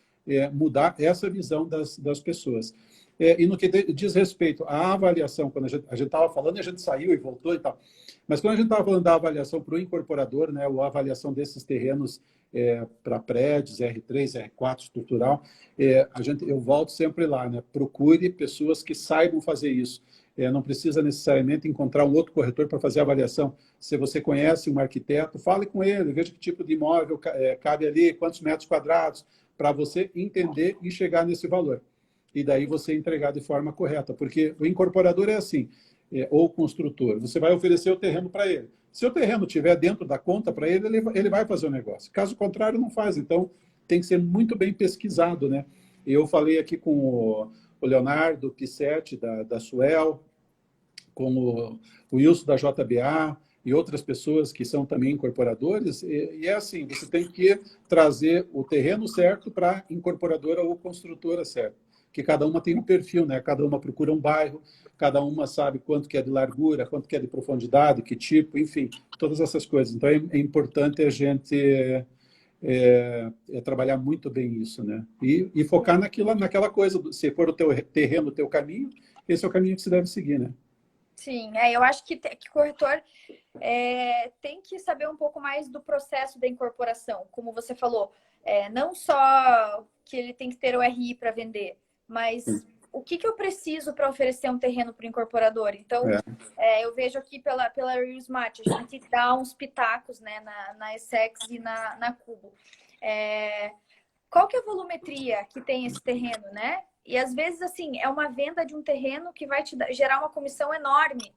mudar essa visão das pessoas. E no que diz respeito à avaliação, quando a gente estava falando, a gente saiu e voltou e tal, mas quando a gente estava falando da avaliação para o incorporador, né, ou a avaliação desses terrenos para prédios, R3, R4 estrutural, eu volto sempre lá, né? Procure pessoas que saibam fazer isso. Não precisa necessariamente encontrar um outro corretor para fazer a avaliação. Se você conhece um arquiteto, fale com ele, veja que tipo de imóvel cabe ali, quantos metros quadrados, para você entender e chegar nesse valor. E daí você entregar de forma correta. Porque o incorporador é assim, ou o construtor, você vai oferecer o terreno para ele. Se o terreno estiver dentro da conta para ele, ele vai fazer o negócio. Caso contrário, não faz. Então, tem que ser muito bem pesquisado, né? Eu falei aqui com o Leonardo Pissetti, da Suel, com o Wilson da JBA e outras pessoas que são também incorporadores, e é assim, você tem que trazer o terreno certo para a incorporadora ou construtora certa, que cada uma tem um perfil, né? Cada uma procura um bairro, cada uma sabe quanto que é de largura, quanto que é de profundidade, que tipo, enfim, todas essas coisas. Então, é importante a gente trabalhar muito bem isso, né? E focar naquela coisa, se for o teu terreno, o teu caminho, esse é o caminho que se deve seguir, né? Sim, eu acho que o corretor tem que saber um pouco mais do processo da incorporação, como você falou. Não só que ele tem que ter o RI para vender, mas o que eu preciso para oferecer um terreno para o incorporador. Então, eu vejo aqui pela RioSmart, a gente dá uns pitacos, né, na Essex e na Cubo. Qual que é a volumetria que tem esse terreno, né? E às vezes, assim, é uma venda de um terreno que vai te gerar uma comissão enorme.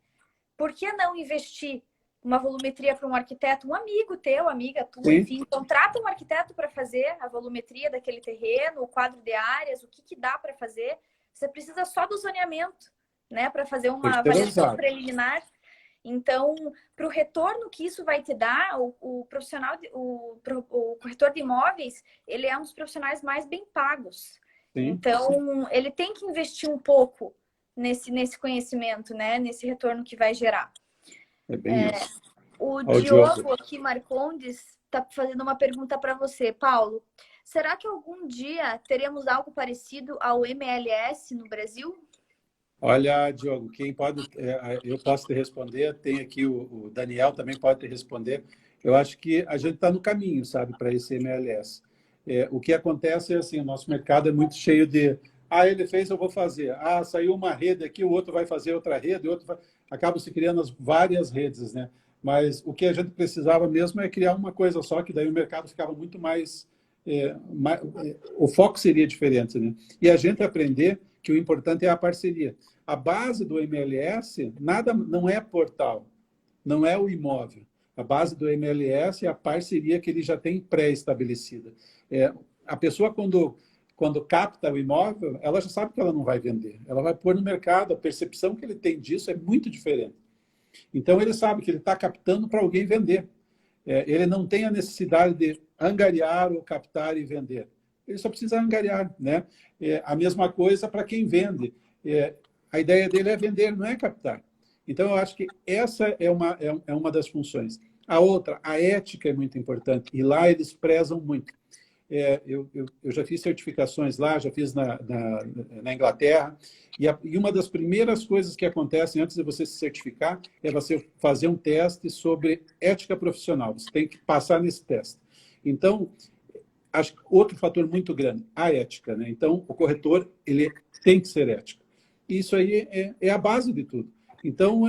Por que não investir uma volumetria para um arquiteto, um amigo teu, amiga tua, Sim. enfim, contrata um arquiteto para fazer a volumetria daquele terreno, o quadro de áreas, o que dá para fazer. Você precisa só do zoneamento, né, para fazer uma avaliação preliminar. Então, para o retorno que isso vai te dar, o profissional, o corretor de imóveis, ele é um dos profissionais mais bem pagos. Sim, então, sim, ele tem que investir um pouco nesse conhecimento, né? Nesse retorno que vai gerar. É bem isso. O Diogo aqui, Marcondes, está fazendo uma pergunta para você. Paulo, será que algum dia teremos algo parecido ao MLS no Brasil? Olha, Diogo, quem pode, eu posso te responder, tem aqui o Daniel também pode te responder. Eu acho que a gente está no caminho, sabe, para esse MLS. O que acontece é assim, o nosso mercado é muito cheio de, ele fez, eu vou fazer. Saiu uma rede aqui, o outro vai fazer outra rede, acabam se criando as várias redes, né? Mas o que a gente precisava mesmo é criar uma coisa só, que daí o mercado ficava muito mais o foco seria diferente, né? E a gente aprender que o importante é a parceria. A base do MLS não é portal, não é o imóvel. A base do MLS é a parceria que ele já tem pré-estabelecida. A pessoa, quando capta o imóvel, ela já sabe que ela não vai vender. Ela vai pôr no mercado, a percepção que ele tem disso é muito diferente. Então, ele sabe que ele está captando para alguém vender. Ele não tem a necessidade de angariar ou captar e vender. Ele só precisa angariar, né? A mesma coisa para quem vende. A ideia dele é vender, não é captar. Então, eu acho que essa é uma das funções. A outra, a ética é muito importante, e lá eles prezam muito. Eu já fiz certificações lá, já fiz na Inglaterra, e uma das primeiras coisas que acontecem antes de você se certificar é você fazer um teste sobre ética profissional. Você tem que passar nesse teste. Então, acho que outro fator muito grande, a ética, né? Então, o corretor, ele tem que ser ético. Isso aí é a base de tudo. Então,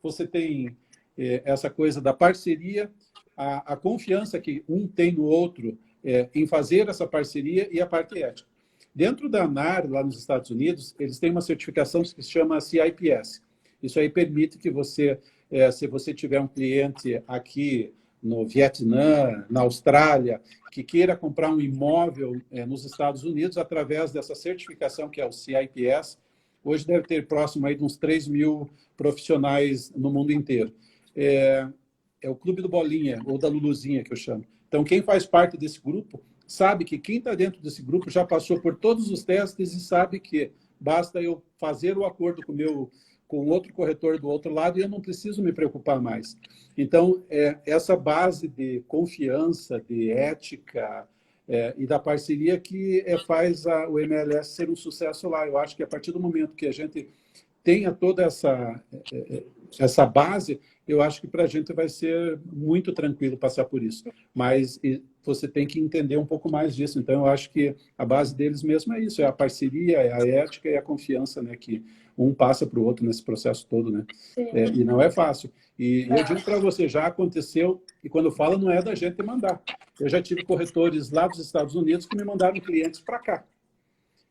você tem essa coisa da parceria, a confiança que um tem no outro em fazer essa parceria e a parte ética. Dentro da ANAR, lá nos Estados Unidos, eles têm uma certificação que se chama CIPS. Isso aí permite que você, se você tiver um cliente aqui no Vietnã, na Austrália, que queira comprar um imóvel nos Estados Unidos, através dessa certificação que é o CIPS, hoje deve ter próximo aí de uns 3 mil profissionais no mundo inteiro. É o Clube do Bolinha, ou da Luluzinha, que eu chamo. Então, quem faz parte desse grupo sabe que quem está dentro desse grupo já passou por todos os testes e sabe que basta eu fazer o acordo com outro corretor do outro lado e eu não preciso me preocupar mais. Então, essa base de confiança, de ética e da parceria que faz o MLS ser um sucesso lá. Eu acho que a partir do momento que a gente tenha toda essa base, eu acho que para a gente vai ser muito tranquilo passar por isso. Mas você tem que entender um pouco mais disso. Então, eu acho que a base deles mesmo é isso, é a parceria, é a ética e a confiança, né? Que um passa para o outro nesse processo todo, né? E não é fácil. E eu digo para você, já aconteceu, e quando fala, não é da gente mandar. Eu já tive corretores lá dos Estados Unidos que me mandaram clientes para cá.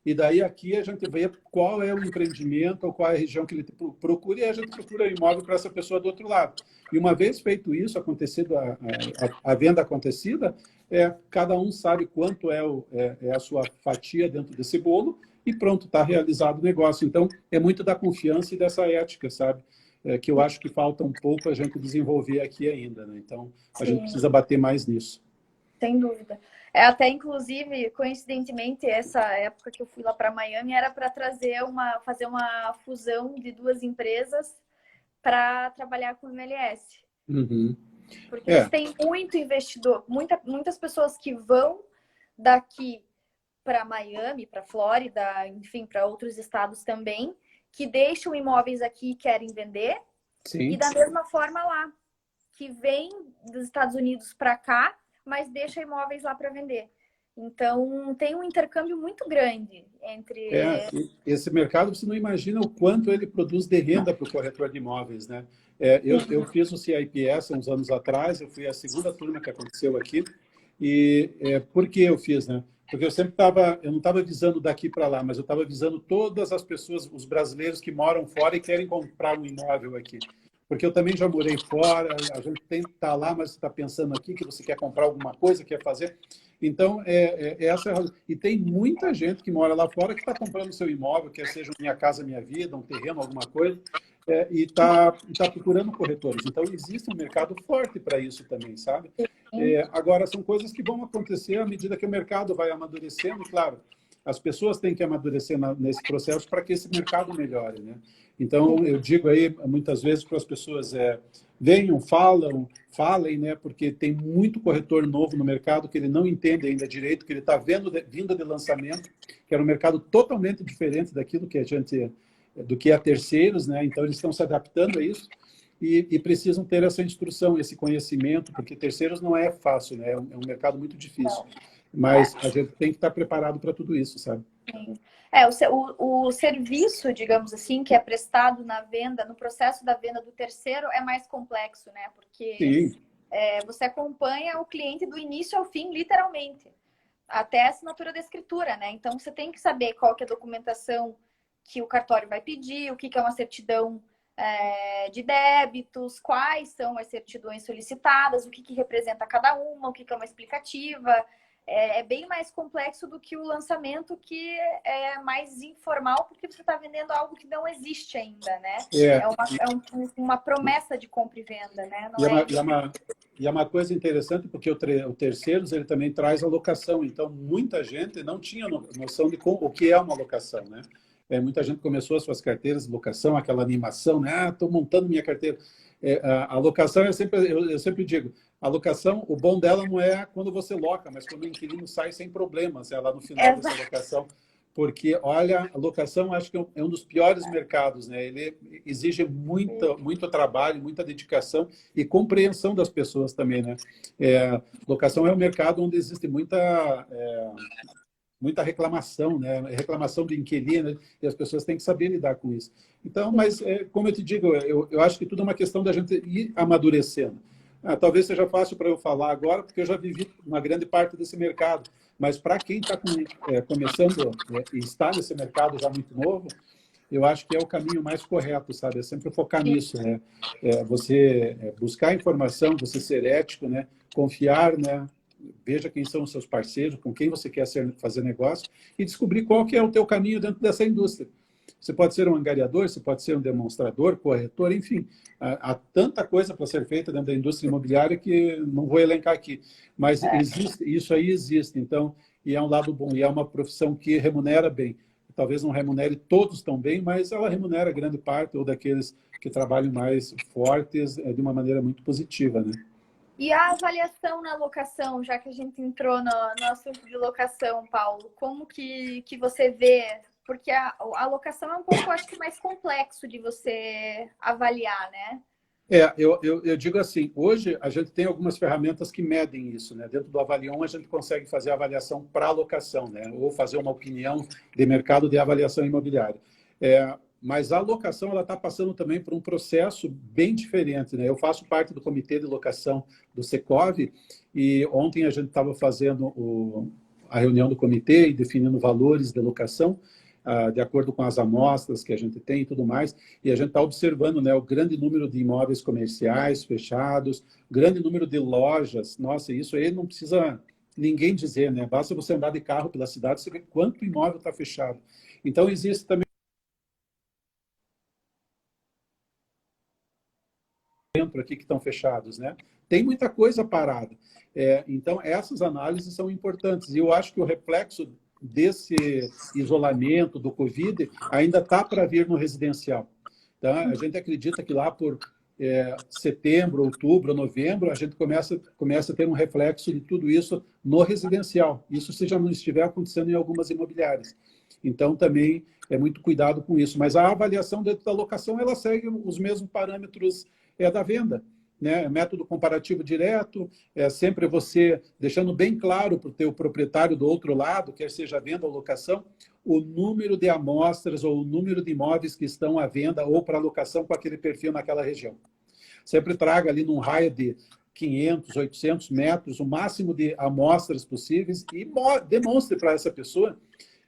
E daí aqui a gente vê qual é o empreendimento ou qual é a região que ele procura e a gente procura imóvel para essa pessoa do outro lado. E uma vez feito isso, acontecido a venda acontecida, cada um sabe quanto é a sua fatia dentro desse bolo e pronto, está realizado o negócio. Então, é muito da confiança e dessa ética, sabe? Que eu acho que falta um pouco a gente desenvolver aqui ainda, né? Então, a gente precisa bater mais nisso. Sem dúvida. Até, inclusive, coincidentemente, essa época que eu fui lá para Miami era para fazer uma fusão de duas empresas para trabalhar com o MLS. Uhum. Porque eles têm muito investidor, muitas pessoas que vão daqui para Miami, para Flórida, enfim, para outros estados também, que deixam imóveis aqui e querem vender. Sim. E da mesma forma lá, que vem dos Estados Unidos para cá, mas deixa imóveis lá para vender. Então, tem um intercâmbio muito grande entre... Esse mercado, você não imagina o quanto ele produz de renda para o corretor de imóveis, né? Eu fiz o CIPS há uns anos atrás, eu fui a segunda turma que aconteceu aqui, e por que eu fiz, né? Porque eu não estava visando daqui para lá, mas eu estava visando todas as pessoas, os brasileiros que moram fora e querem comprar um imóvel aqui. Porque eu também já morei fora, a gente tem que estar lá, mas você está pensando aqui que você quer comprar alguma coisa, quer fazer. Então, essa é a razão. E tem muita gente que mora lá fora que está comprando seu imóvel, quer seja Minha Casa Minha Vida, um terreno, alguma coisa, e está procurando corretores. Então, existe um mercado forte para isso também, sabe? Agora, são coisas que vão acontecer à medida que o mercado vai amadurecendo, e, claro, as pessoas têm que amadurecer nesse processo para que esse mercado melhore, né? Então, eu digo aí, muitas vezes, para as pessoas, venham, falem, né? Porque tem muito corretor novo no mercado que ele não entende ainda direito, que ele está vindo de lançamento, que era um mercado totalmente diferente daquilo que do que é terceiros, né? Então, eles estão se adaptando a isso e precisam ter essa instrução, esse conhecimento, porque terceiros não é fácil, né? É um mercado muito difícil. Mas a gente tem que estar preparado para tudo isso, sabe? Sim. O serviço, digamos assim, que é prestado na venda, no processo da venda do terceiro é mais complexo, né? Porque você acompanha o cliente do início ao fim, literalmente, até a assinatura da escritura, né? Então, você tem que saber qual que é a documentação que o cartório vai pedir, o que é uma certidão de débitos, quais são as certidões solicitadas, o que representa cada uma, o que é uma explicativa. É bem mais complexo do que o lançamento, que é mais informal, porque você está vendendo algo que não existe ainda, né? É, Uma promessa de compra e venda, né? e Não é... é uma coisa interessante, porque o Terceiros ele também traz a locação. Então, muita gente não tinha noção de o que é uma locação, né? Muita gente começou as suas carteiras de locação, aquela animação, né? Ah, estou montando minha carteira. A locação, eu sempre digo, a locação, o bom dela não é quando você loca, mas quando o inquilino sai sem problemas, é lá no final dessa locação. Porque, olha, a locação acho que é um dos piores mercados, né? Ele exige muito trabalho, muita dedicação e compreensão das pessoas também, né? Locação é um mercado onde existe muita reclamação, né? Reclamação do inquilino, e as pessoas têm que saber lidar com isso. Então, mas, como eu te digo, eu acho que tudo é uma questão da gente ir amadurecendo. Talvez seja fácil para eu falar agora, porque eu já vivi uma grande parte desse mercado, mas para quem está começando e está nesse mercado já muito novo, eu acho que é o caminho mais correto, sabe? É sempre focar nisso, né? Você buscar informação, você ser ético, né? Confiar, né? Veja quem são os seus parceiros, com quem você quer fazer negócio e descobrir qual que é o teu caminho dentro dessa indústria. Você pode ser um angariador, você pode ser um demonstrador, corretor, enfim. Há tanta coisa para ser feita dentro da indústria imobiliária que não vou elencar aqui. Mas isso aí existe, então, e é um lado bom, e é uma profissão que remunera bem. Talvez não remunere todos tão bem, mas ela remunera grande parte, ou daqueles que trabalham mais fortes, de uma maneira muito positiva, né? E a avaliação na locação, já que a gente entrou no assunto de locação, Paulo, como que você vê? Porque a locação é um pouco, acho que, mais complexo de você avaliar, né? Eu digo assim, hoje a gente tem algumas ferramentas que medem isso, né? Dentro do Avalion a gente consegue fazer a avaliação para alocação, né? Ou fazer uma opinião de mercado de avaliação imobiliária. Mas a locação ela está passando também por um processo bem diferente, né? Eu faço parte do comitê de locação do Secov e ontem a gente estava fazendo a reunião do comitê e definindo valores de locação, de acordo com as amostras que a gente tem e tudo mais, e a gente está observando, né, o grande número de imóveis comerciais fechados, grande número de lojas. Nossa, isso aí não precisa ninguém dizer, né? Basta você andar de carro pela cidade, você vê quanto imóvel está fechado. Então, existe também dentro aqui que estão fechados, né? Tem muita coisa parada. Então, essas análises são importantes. E eu acho que o reflexo desse isolamento do Covid ainda está para vir no residencial. Tá? A gente acredita que lá por setembro, outubro, novembro, a gente começa a ter um reflexo de tudo isso no residencial. Isso se já não estiver acontecendo em algumas imobiliárias. Então, também é muito cuidado com isso. Mas a avaliação dentro da locação, ela segue os mesmos parâmetros da venda. Né? Método comparativo direto, sempre você deixando bem claro para o teu proprietário do outro lado, quer seja venda ou locação, o número de amostras ou o número de imóveis que estão à venda ou para locação com aquele perfil naquela região. Sempre traga ali num raio de 500, 800 metros, o máximo de amostras possíveis e demonstre para essa pessoa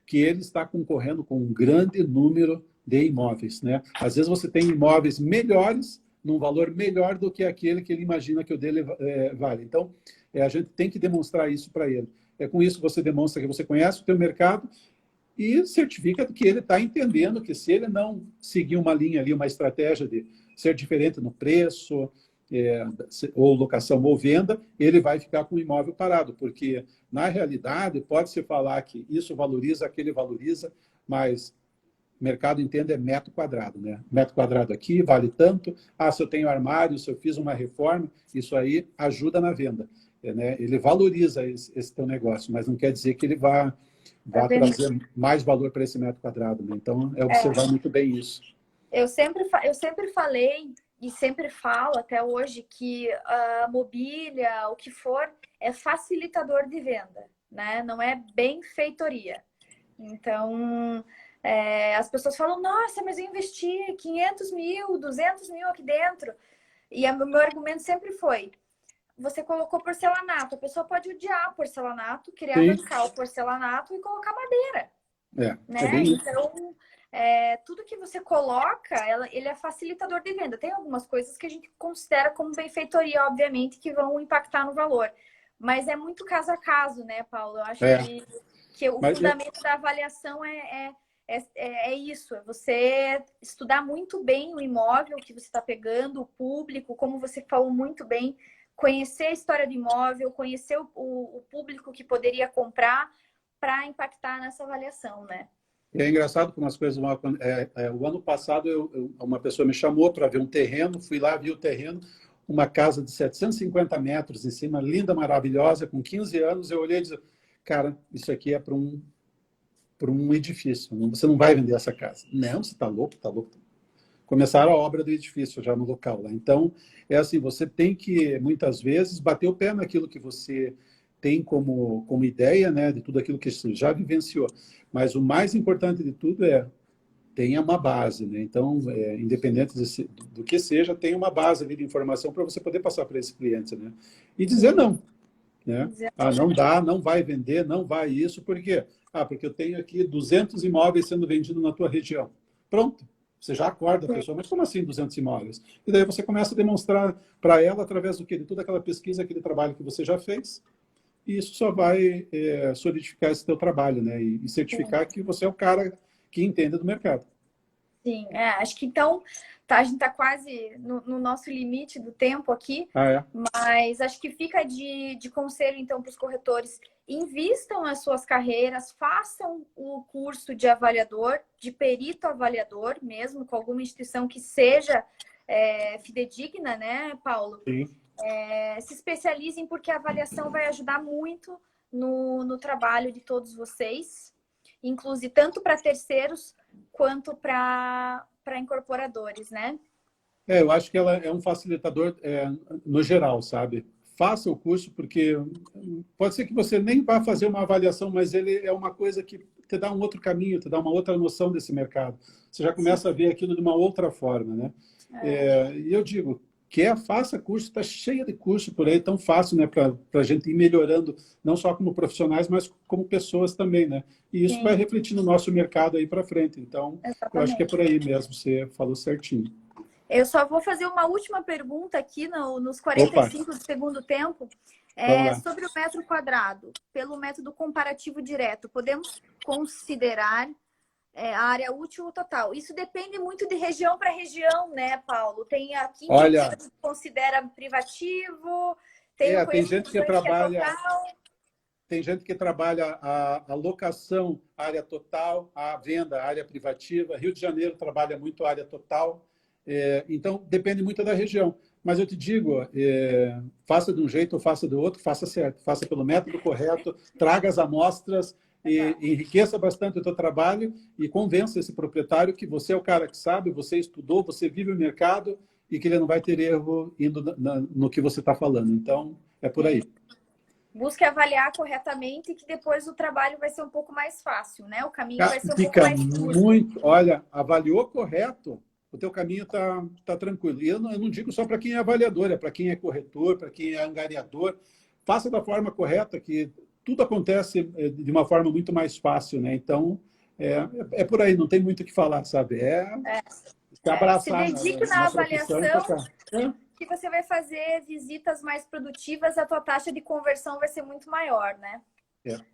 que ele está concorrendo com um grande número de imóveis. Né? Às vezes você tem imóveis melhores, num valor melhor do que aquele que ele imagina que o dele vale. Então, a gente tem que demonstrar isso para ele. Com isso você demonstra que você conhece o teu mercado e certifica que ele está entendendo que se ele não seguir uma linha ali, uma estratégia de ser diferente no preço, ou locação ou venda, ele vai ficar com o imóvel parado, porque, na realidade, pode-se falar que isso valoriza, aquele valoriza, mas o mercado entende metro quadrado, né? Metro quadrado aqui vale tanto. Se eu tenho armário, se eu fiz uma reforma, isso aí ajuda na venda. Né? Ele valoriza esse teu negócio, mas não quer dizer que ele vá trazer mais valor para esse metro quadrado. Né? Então, observar muito bem isso. Eu sempre falei e sempre falo até hoje que a mobília, o que for, é facilitador de venda, né? Não é benfeitoria. Então, as pessoas falam, nossa, mas eu investi 500 mil, 200 mil aqui dentro. E o meu argumento sempre foi, você colocou porcelanato. A pessoa pode odiar porcelanato, querer arrancar o porcelanato e colocar madeira. Né? É bem então, tudo que você coloca, ele é facilitador de venda. Tem algumas coisas que a gente considera como benfeitoria, obviamente, que vão impactar no valor. Mas é muito caso a caso, né, Paulo? Eu acho que o Mas fundamento da avaliação é isso, é você estudar muito bem o imóvel que você está pegando, o público, como você falou muito bem, conhecer a história do imóvel, conhecer o público que poderia comprar para impactar nessa avaliação, né? é engraçado como as coisas vão. O ano passado, uma pessoa me chamou para ver um terreno, fui lá, vi o terreno, uma casa de 750 metros em cima, linda, maravilhosa, com 15 anos. Eu olhei e disse, cara, isso aqui é para um edifício, você não vai vender essa casa. Não, você está louco, está louco. Começaram a obra do edifício já no local lá. Então, é assim, você tem que, muitas vezes, bater o pé naquilo que você tem como ideia, né, de tudo aquilo que você já vivenciou. Mas o mais importante de tudo é tenha uma base, né? Então, independente do que seja, tenha uma base ali de informação para você poder passar para esse cliente, né? E dizer não, né? Não dá, não vai vender, não vai isso, por quê? Porque eu tenho aqui 200 imóveis sendo vendidos na tua região. Pronto, você já acorda a pessoa, mas como assim 200 imóveis? E daí você começa a demonstrar para ela, através do quê? De toda aquela pesquisa, aquele trabalho que você já fez, e isso só vai solidificar esse teu trabalho, né? E certificar que você é o cara que entende do mercado. Sim, acho que então a gente está quase no nosso limite do tempo aqui, mas acho que fica de conselho então para os corretores: invistam nas suas carreiras, façam o curso de avaliador, de perito avaliador mesmo, com alguma instituição que seja fidedigna, né, Paulo? Sim. Se especializem, porque a avaliação vai ajudar muito no trabalho de todos vocês, inclusive tanto para terceiros quanto para incorporadores, né? Eu acho que ela é um facilitador no geral, sabe? Faça o curso, porque pode ser que você nem vá fazer uma avaliação, mas ele é uma coisa que te dá um outro caminho, te dá uma outra noção desse mercado. Você já começa a ver aquilo de uma outra forma, né? E eu digo, faça curso, está cheia de curso por aí, tão fácil, né, para a gente ir melhorando, não só como profissionais, mas como pessoas também, né? E isso vai refletir no nosso mercado aí para frente. Então, eu acho que é por aí mesmo, você falou certinho. Eu só vou fazer uma última pergunta aqui nos 45 do segundo tempo. Sobre o metro quadrado, pelo método comparativo direto, podemos considerar a área útil total. Isso depende muito de região para região, né, Paulo? Tem aqui que considera privativo, tem gente que trabalha. Tem gente que trabalha a locação, área total, a venda, área privativa. Rio de Janeiro trabalha muito a área total. Então, depende muito da região. Mas eu te digo, faça de um jeito ou faça do outro, faça certo. Faça pelo método correto, traga as amostras, e enriqueça bastante o teu trabalho e convença esse proprietário que você é o cara que sabe, você estudou, você vive o mercado e que ele não vai ter erro indo no que você está falando. Então, é por aí. Busque avaliar corretamente, que depois o trabalho vai ser um pouco mais fácil, né? O caminho vai ser um pouco mais curto. Olha, avaliou correto, o teu caminho tá tranquilo. E eu não digo só para quem é avaliador, é para quem é corretor, para quem é angariador. Faça da forma correta, que tudo acontece de uma forma muito mais fácil, né? Então, é por aí, não tem muito o que falar, sabe? Se abraçar. Se dedique na avaliação, que você vai fazer visitas mais produtivas, a tua taxa de conversão vai ser muito maior, né?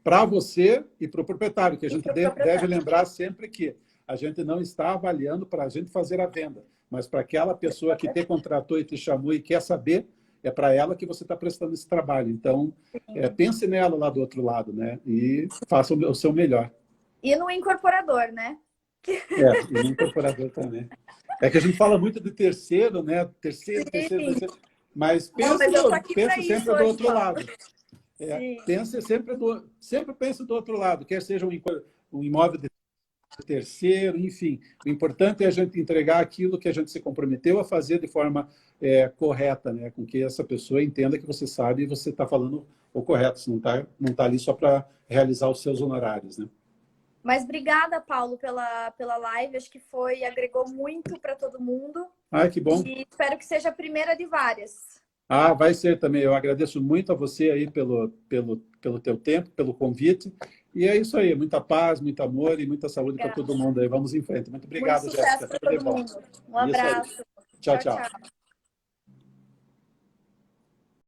Para você e para o proprietário, que a gente deve lembrar sempre que a gente não está avaliando para a gente fazer a venda, mas para aquela pessoa que te contratou e te chamou e quer saber, é para ela que você está prestando esse trabalho. Então, pense nela lá do outro lado, né? E faça o seu melhor. E no incorporador, né? E no incorporador também. É que a gente fala muito de terceiro, né? Terceiro. Mas pense sempre do outro lado. Pense sempre pense do outro lado, quer seja um imóvel de terceiro, enfim. O importante é a gente entregar aquilo que a gente se comprometeu a fazer de forma correta, né? Com que essa pessoa entenda que você sabe e você está falando o correto, você não tá ali só para realizar os seus honorários, né? Mas obrigada, Paulo, pela live. Acho que agregou muito para todo mundo. Que bom. E espero que seja a primeira de várias. Vai ser também. Eu agradeço muito a você aí pelo teu tempo, pelo convite. E é isso aí, muita paz, muito amor e muita saúde para Obrigada. todo mundo aí. Vamos em frente. Muito Muito obrigado, sucesso Jéssica. para Tudo de todo bom. mundo. Um Isso aí. abraço. Tchau, Tchau, tchau. tchau.